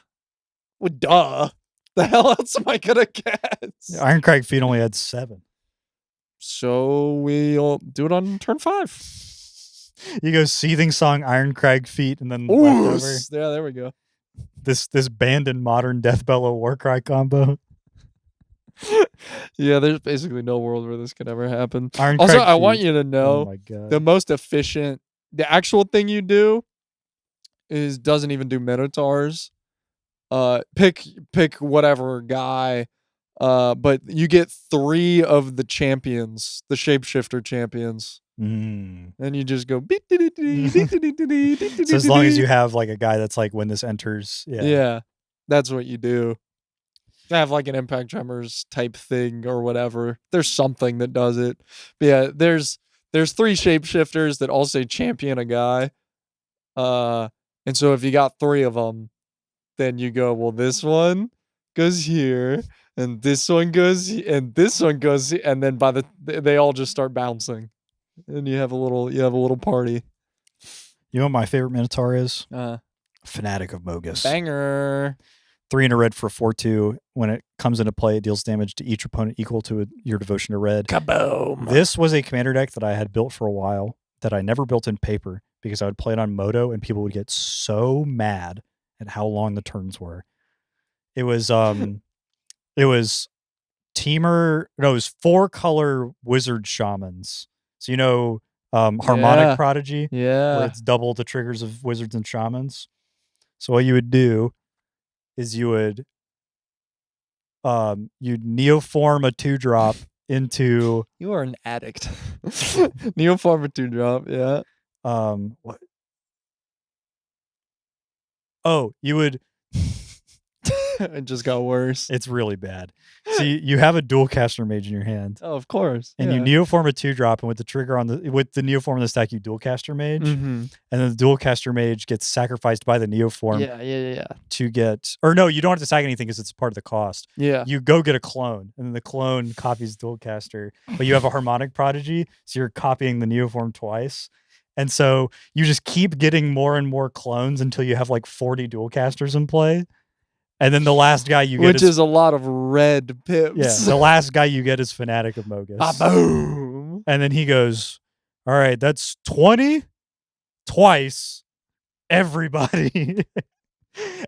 Well, duh. The hell else am I gonna get? Ironcrag Feet only had 7. So we'll do it on turn 5. You go Seething Song, Ironcrag Feet, and then leftover. Yeah, there we go. This banned in modern Deathbellow Warcry combo. Yeah, there's basically no world where this could ever happen. Ironcrag also, I Feet. want you to know Oh my God. the most efficient, the actual thing you do is doesn't even do Minotaurs. Pick whatever guy, but you get 3 of the champions, the shapeshifter champions. Mm. And you just go. So as long as you have like a guy that's like, when this enters, yeah, that's what you do. Have like an impact tremors type thing or whatever. There's something that does it. But yeah, there's 3 shapeshifters that all say champion a guy. And so if you got 3 of them, then you go, well, this one goes here, and this one goes, and this one goes, and then they all just start bouncing, and you have a little party. You know what my favorite Minotaur is? Uh, Fanatic of Mogus. Banger. 3 in a red for 4/2. When it comes into play, it deals damage to each opponent equal to your devotion to red. Kaboom. This was a commander deck that I had built for a while that I never built in paper because I would play it on Moto and people would get so mad at how long the turns were. It was it was 4-color wizard shamans. So harmonic prodigy, Yeah. where it's double the triggers of wizards and shamans. So what you would do is you'd neoform a 2-drop into You are an addict. Neoform a 2-drop, yeah. what? Oh, you would. It just got worse. It's really bad. So you have a dual caster mage in your hand, Oh, of course. and you neoform a 2-drop, and with the trigger with the neoform in the stack, you dual caster mage, Mm-hmm. and then the dual caster mage gets sacrificed by the neoform Yeah. to get, or no, you don't have to sack anything because it's part of the cost. Yeah. You go get a clone, and then the clone copies dual caster, but you have a harmonic prodigy, so you're copying the neoform twice. And so you just keep getting more and more clones until you have like 40 dual casters in play. And then the last guy you get Which is a lot of red pips. yeah, the last guy you get is Fanatic of Mogus. Boom. And then he goes, all right, that's 20 twice, everybody.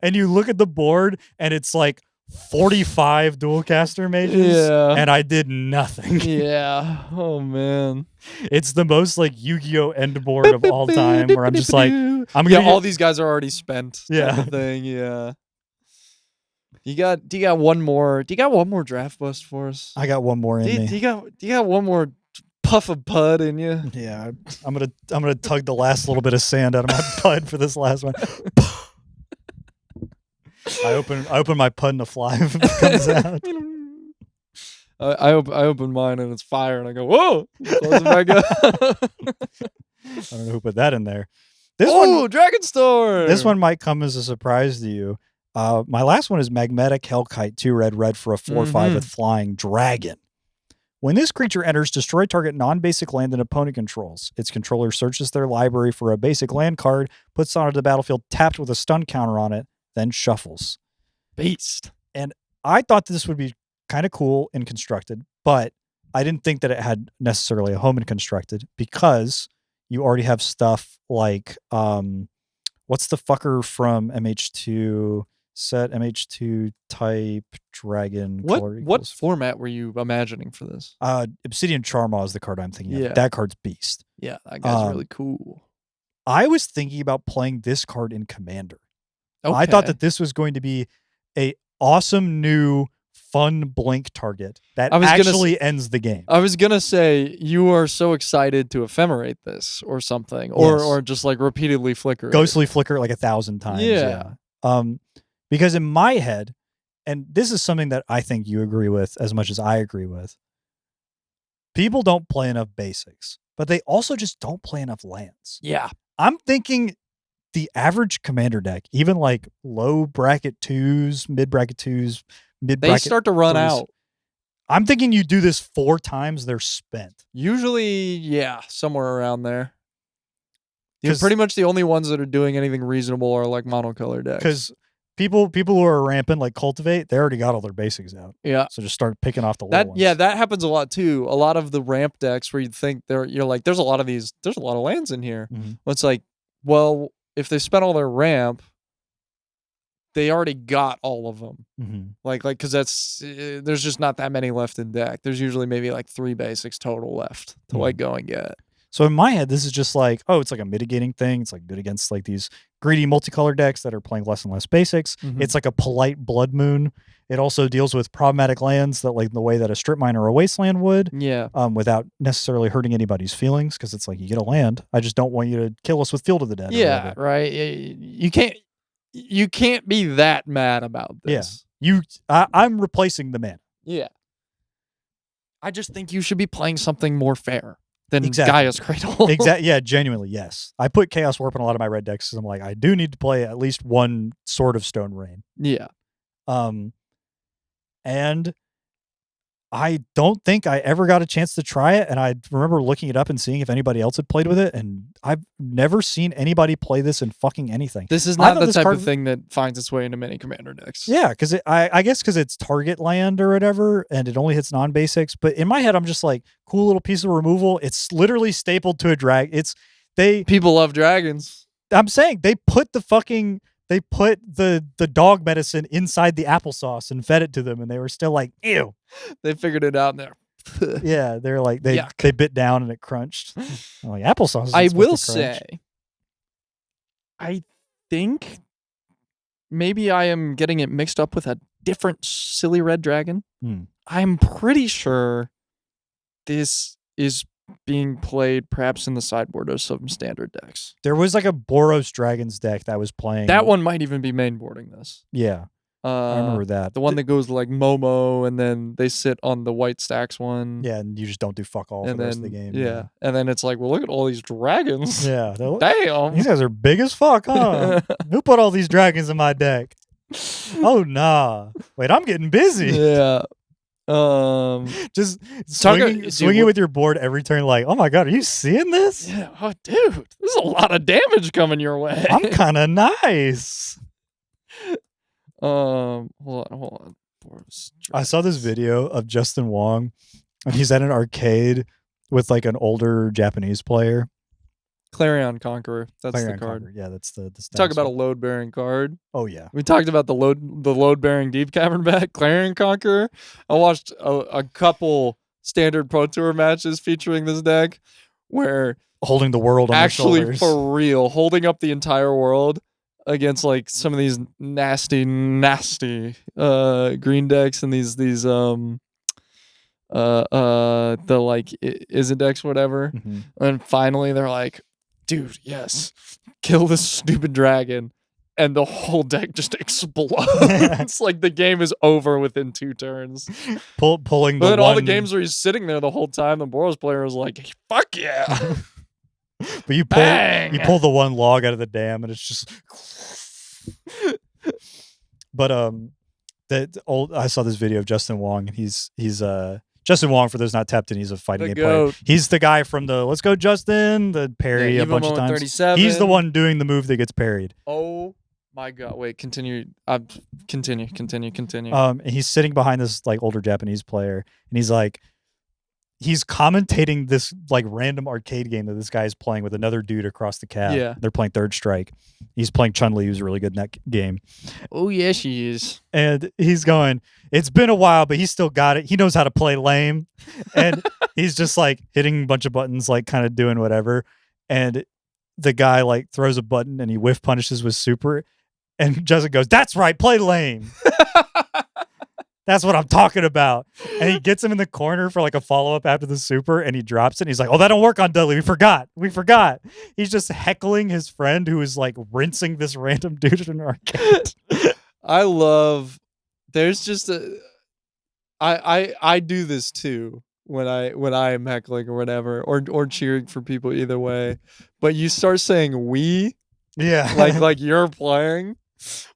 And you look at the board and it's like 45 dual caster mages. Yeah. And I did nothing. Yeah. Oh, man. It's the most like Yu-Gi-Oh! End board of all time where I'm just like, I'm gonna all these guys are already spent. Yeah. Type of thing. Yeah. Do you got one more draft bust for us? I got one more in me. Do you got one more puff of pud in you? Yeah, I'm gonna tug the last little bit of sand out of my pud for this last one. I open my pud and a fly comes out. I open mine and it's fire and I go, whoa! Close it back up. I don't know who put that in there. Dragon Storm! This one might come as a surprise to you. My last one is Magnetic Hellkite, 2 red for a 4/5 with flying dragon. When this creature enters, destroy target non-basic land an opponent controls. Its controller searches their library for a basic land card, puts it onto the battlefield tapped with a stun counter on it, then shuffles. Beast. And I thought this would be kind of cool in Constructed, but I didn't think that it had necessarily a home in Constructed because you already have stuff like, what's the fucker from MH2? Set MH2 type dragon color equals. What format were you imagining for this? Obsidian Charmaw is the card I'm thinking Yeah. of. That card's beast. Yeah, that guy's really cool. I was thinking about playing this card in Commander. Okay. I thought that this was going to be a awesome new fun blink target that actually ends the game. I was gonna say you are so excited to ephemerate this or something, or just like repeatedly flicker. Ghostly flicker like 1,000 times. Yeah. Because in my head, and this is something that I think you agree with as much as I agree with, people don't play enough basics, but they also just don't play enough lands. Yeah. I'm thinking the average Commander deck, even like low bracket 2s, mid bracket 2s, mid bracket They start to run 3s, out. I'm thinking you do this 4 times, they're spent. Usually, yeah, somewhere around there. Because pretty much the only ones that are doing anything reasonable are like monocolor decks. Because people who are rampant like Cultivate, they already got all their basics out. Yeah. So just start picking off the little ones. Yeah, that happens a lot too. A lot of the ramp decks where you think you're like, there's a lot of lands in here. Mm-hmm. It's like, well, if they spent all their ramp, they already got all of them. Mm-hmm. Like, because there's just not that many left in deck. There's usually maybe like 3 basics total left to like go and get. So in my head, this is just like, oh, it's like a mitigating thing. It's like good against like these greedy multicolor decks that are playing less and less basics. Mhm. It's like a polite blood moon. It also deals with problematic lands that like the way that a strip mine or a wasteland would, Yeah. without necessarily hurting anybody's feelings. Because it's like you get a land, I just don't want you to kill us with Field of the Dead. Yeah, right. You can't be that mad about this. I'm replacing the mana. Yeah. I just think you should be playing something more fair than Exactly. Gaia's Cradle. Exactly. Yeah, genuinely, yes. I put Chaos Warp in a lot of my red decks because I'm like, I do need to play at least one Sword of Stone Rain. Yeah. And I don't think I ever got a chance to try it. And I remember looking it up and seeing if anybody else had played with it. And I've never seen anybody play this in fucking anything. This is I not thought the this type card- of thing that finds its way into many commander decks. Yeah, because I guess because it's target land or whatever, and it only hits non-basics. But in my head, I'm just like, cool little piece of removal. It's literally stapled to a drag. People love dragons. I'm saying they put the dog medicine inside the applesauce and fed it to them, and they were still like, ew. They figured it out there. Yeah, they're like they bit down and it crunched. I'm like, applesauce. I will to crunch. say, I think maybe I am getting it mixed up with a different silly red dragon. I'm pretty sure this is being played perhaps in the sideboard of some standard decks. There was like a Boros Dragons deck that was playing. That one might even be mainboarding this. Yeah. I remember that. The one that goes like Momo, and then they sit on the white stacks one. Yeah, and you just don't do fuck all for the rest of the game. Yeah. And then it's like, well, look at all these dragons. Yeah. Damn. These guys are big as fuck, huh? Who put all these dragons in my deck? Oh, nah. Wait, I'm getting busy. Yeah. Just swinging with your board every turn like, oh my God, are you seeing this? Yeah. Oh, dude, there's a lot of damage coming your way. I'm kind of nice. Hold on. I saw this video of Justin Wong, and he's at an arcade with like an older Japanese player. Clarion Conqueror. That's Clarion the card. Conqueror. Yeah, that's the Talk about a load bearing card. Oh yeah. We talked about the load bearing deep cavern back, Clarion Conqueror. I watched a couple standard Pro Tour matches featuring this deck where holding the world on actually their shoulders. For real, holding up the entire world against like some of these nasty green decks and these the like Isindex whatever. Mm-hmm. And finally they're like, dude, yes, kill this stupid dragon, and the whole deck just explodes. It's like the game is over within 2 turns. Pulling but all the games where he's sitting there the whole time, the Boros player is like, fuck yeah. But you pull the one log out of the dam and it's just but I saw this video of Justin Wong, and he's Justin Wong, for those not tapped in, he's a fighting game player. He's the guy from the Let's Go Justin, the parry a bunch of times. 37. He's the one doing the move that gets parried. Oh my God. Wait, continue. Continue. And he's sitting behind this like older Japanese player, and he's commentating this like random arcade game that this guy is playing with another dude across the cab. Yeah. They're playing Third Strike. He's playing Chun-Li, who's really good in that game. Oh, yeah, she is. And he's going, it's been a while, but he's still got it. He knows how to play lame. And he's just like hitting a bunch of buttons, like kind of doing whatever. And the guy like throws a button and he whiff punishes with super. And Justin goes, that's right, play lame. That's what I'm talking about. And he gets him in the corner for like a follow-up after the super, and he drops it. And he's like, oh, that don't work on Dudley. We forgot. He's just heckling his friend who is like rinsing this random dude in an arcade. I love, there's just I do this too when I am heckling or whatever, or cheering for people either way. But you start saying we, yeah, like you're playing.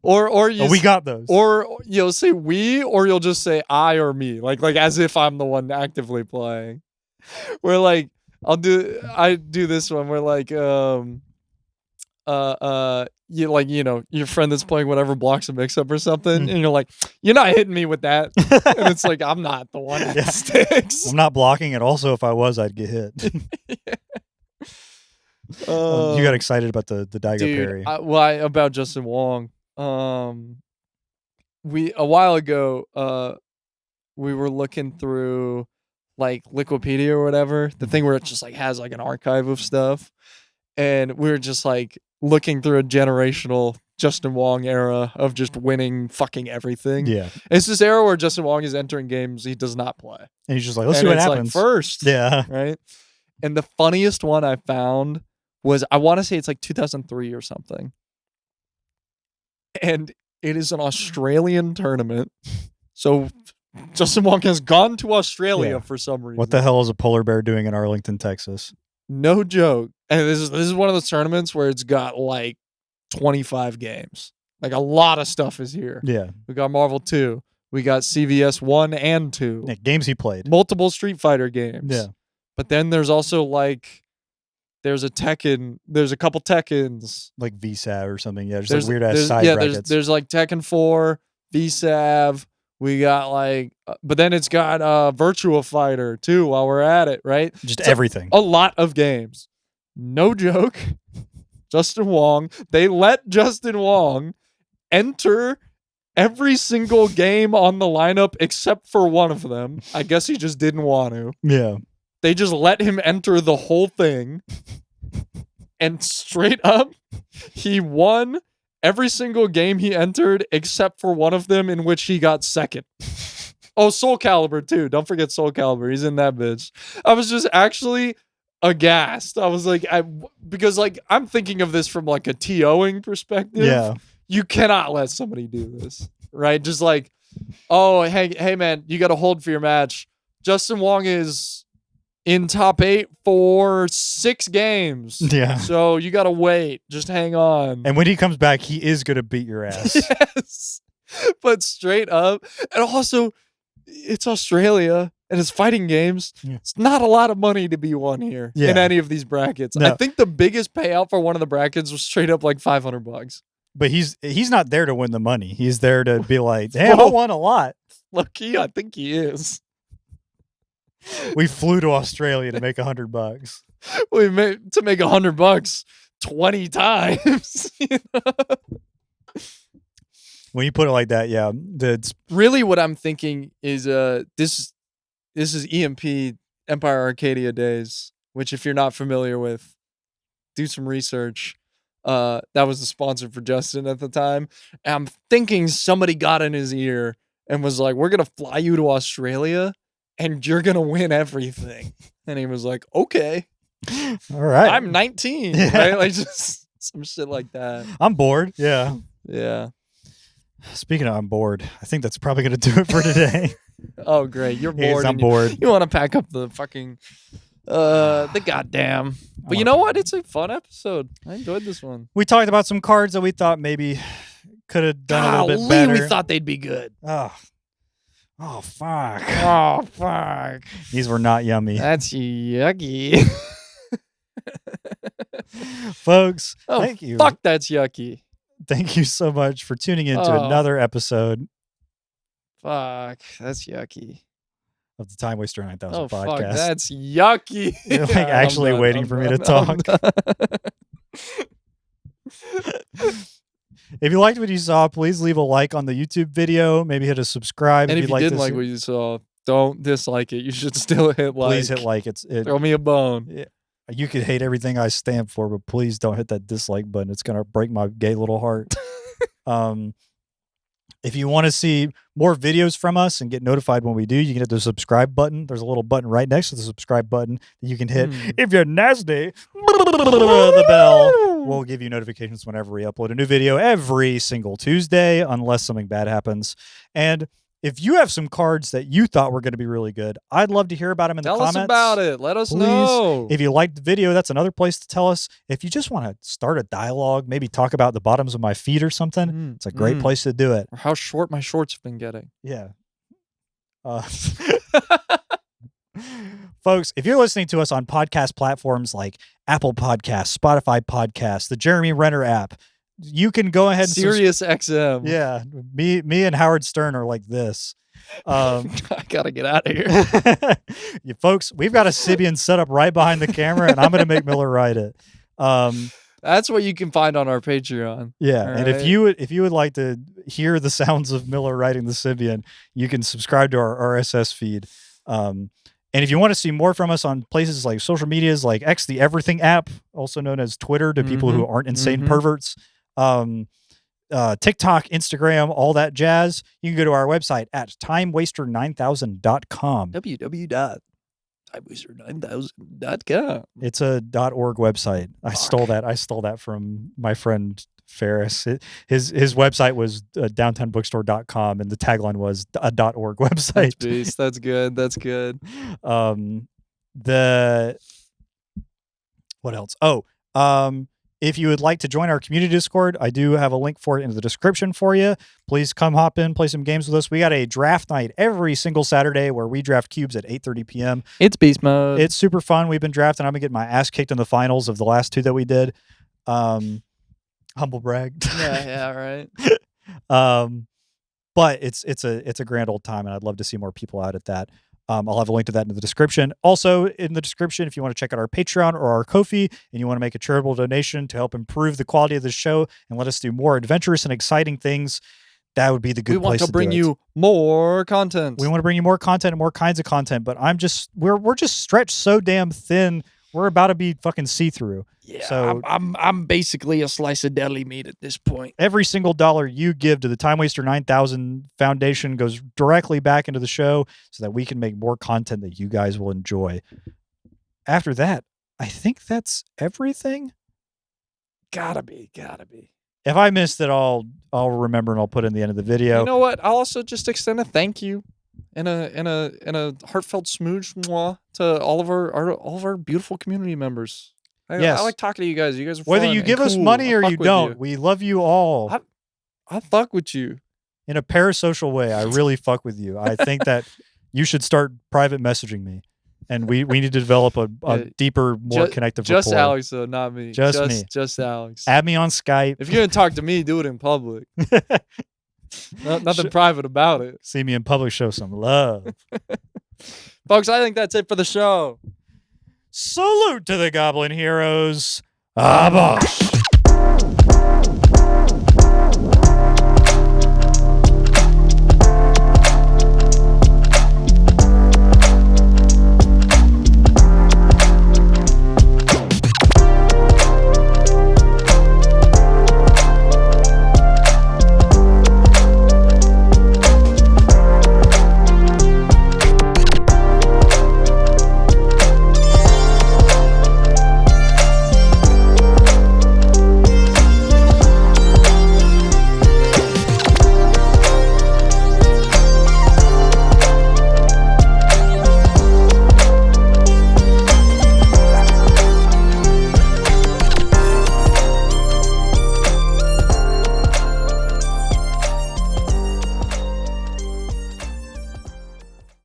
Or you we got those. Or you'll say we, or you'll just say I or me, like as if I'm the one actively playing. Where like I do this one where like you like, you know, your friend that's playing whatever blocks a mix up or something, and you're like, you're not hitting me with that. And it's like, I'm not the one that sticks. I'm not blocking it. Also, if I was, I'd get hit. You got excited about the dagger parry. About Justin Wong. We a while ago we were looking through like Liquipedia or whatever, the thing where it just like has like an archive of stuff. And we were just like looking through a generational Justin Wong era of just winning fucking everything. Yeah. It's this era where Justin Wong is entering games he does not play. And he's just like, let's And see what it's happens. like first. Yeah. Right. And the funniest one I found was, I want to say it's like 2003 or something. And it is an Australian tournament. So Justin Wong has gone to Australia for some reason. What the hell is a polar bear doing in Arlington, Texas? No joke. And this is one of those tournaments where it's got like 25 games. Like a lot of stuff is here. Yeah. We got Marvel 2. We got CVS 1 and 2. Yeah, games he played. Multiple Street Fighter games. Yeah. But then there's also like, there's a couple Tekkens. Like VSAV or something. Yeah, just There's like weird ass side brackets. There's like Tekken 4, VSAV. We got like, but then it's got Virtua Fighter too while we're at it, right? Just everything. A lot of games. No joke. Justin Wong. They let Justin Wong enter every single game on the lineup except for one of them. I guess he just didn't want to. Yeah. They just let him enter the whole thing. And straight up, he won every single game he entered except for one of them in which he got second. Oh, Soul Calibur too. Don't forget Soul Calibur. He's in that bitch. I was just actually aghast. I was like, because like I'm thinking of this from like a TOing perspective. Yeah. You cannot let somebody do this, right? Just like, oh, hey man, you got to hold for your match. Justin Wong is in top 8 for 6 games. Yeah. So you got to wait. Just hang on. And when he comes back, he is going to beat your ass. Yes. But straight up. And also, it's Australia and it's fighting games. Yeah. It's not a lot of money to be won here in any of these brackets. No. I think the biggest payout for one of the brackets was straight up like $500. But he's not there to win the money. He's there to be like, damn, I won a lot. Low key, I think he is. We flew to Australia to make $100. We made to make $100 20 times. You know? When you put it like that, yeah. Really what I'm thinking is this is EMP Empire Arcadia days, which if you're not familiar with, do some research. That was the sponsor for Justin at the time. And I'm thinking somebody got in his ear and was like, we're going to fly you to Australia and you're going to win everything. And he was like, okay. All right. I'm 19, right? Like just some shit like that. I'm bored. Yeah. Yeah. Speaking of I'm bored, I think that's probably going to do it for today. Oh, great. You're Yes, bored. I'm bored. You want to pack up the fucking, the goddamn. But you know what? It's a fun episode. I enjoyed this one. We talked about some cards that we thought maybe could have done a little bit Golly, better. we thought they'd be good. Oh, fuck. Oh, fuck. These were not yummy. That's yucky. Folks, Oh, thank you. fuck, that's yucky. Thank you so much for tuning in to Oh. another episode Fuck, that's yucky. of the Timewaster 9000 Oh, podcast. fuck, that's yucky. You're like actually waiting for me to talk. If you liked what you saw, please leave a like on the YouTube video. Maybe hit a subscribe. And if you'd you didn't to like see- what you saw, don't dislike it. You should still hit like. please hit like. Throw me a bone. You could hate everything I stand for, but please don't hit that dislike button. It's gonna break my gay little heart. If you want to see more videos from us and get notified when we do, you can hit the subscribe button. There's a little button right next to the subscribe button that you can hit. If you're nasty, the bell will give you notifications whenever we upload a new video every single Tuesday, unless something bad happens. And if you have some cards that you thought were going to be really good, I'd love to hear about them in the comments. Tell us about it. Let us Please. know. If you liked the video, that's another place to tell us. If you just want to start a dialogue, maybe talk about the bottoms of my feet or something, it's a great place to do it. Or how short my shorts have been getting. Yeah. Folks, if you're listening to us on podcast platforms like Apple Podcasts, Spotify Podcasts, the Jeremy Renner app, you can go ahead and Sirius XM. yeah, me and Howard Stern are like this. I gotta get out of here. You folks, we've got a Sibian set up right behind the camera, and I'm going to make Miller write it. That's what you can find on our Patreon. Yeah, All and right. if you would like to hear the sounds of Miller writing the Sibian, you can subscribe to our RSS feed. And if you want to see more from us on places like social medias like X, the Everything app, also known as Twitter to people who aren't insane perverts, TikTok, Instagram, all that jazz, you can go to our website at timewaster9000.com. www.timewaster9000.com. It's a .org website. I stole that from my friend Ferris. His website was downtownbookstore.com, and the tagline was a .org website. That's beast. That's good. That's good. What else? If you would like to join our community Discord, I do have a link for it in the description for you. Please come hop in, play some games with us. We got a draft night every single Saturday where we draft cubes at 8:30 p.m. It's beast mode. It's super fun. We've been drafting. I've been getting my ass kicked in the finals of the last 2 that we did. Humble brag. Yeah, right. But it's a grand old time, and I'd love to see more people out at that. I'll have a link to that in the description. Also, in the description, if you want to check out our Patreon or our Ko-fi, and you want to make a charitable donation to help improve the quality of the show and let us do more adventurous and exciting things, that would be the good place to bring you more content. We want to bring you more content and more kinds of content, but we're just stretched so damn thin. We're about to be fucking see-through. Yeah, so I'm basically a slice of deli meat at this point. Every single dollar you give to the Timewaster 9000 Foundation goes directly back into the show so that we can make more content that you guys will enjoy. After that, I think that's everything. Gotta be. If I missed it, I'll remember and I'll put it in the end of the video. You know what? I'll also just extend a thank you and a heartfelt smooch to all of our beautiful community members. Yes. I like talking to you guys. You guys are whether fun you and give us cool. money or I'll you fuck with don't. We love you all. I fuck with you in a parasocial way. I really fuck with you. I think that you should start private messaging me, and we need to develop a deeper, more connective just rapport. Alex, though, not me. Just me. Just Alex. Add me on Skype. If you're gonna talk to me, do it in public. Nothing private about it. See me in public, show some love. Folks, I think that's it for the show. Salute to the Goblin Heroes. Abosh.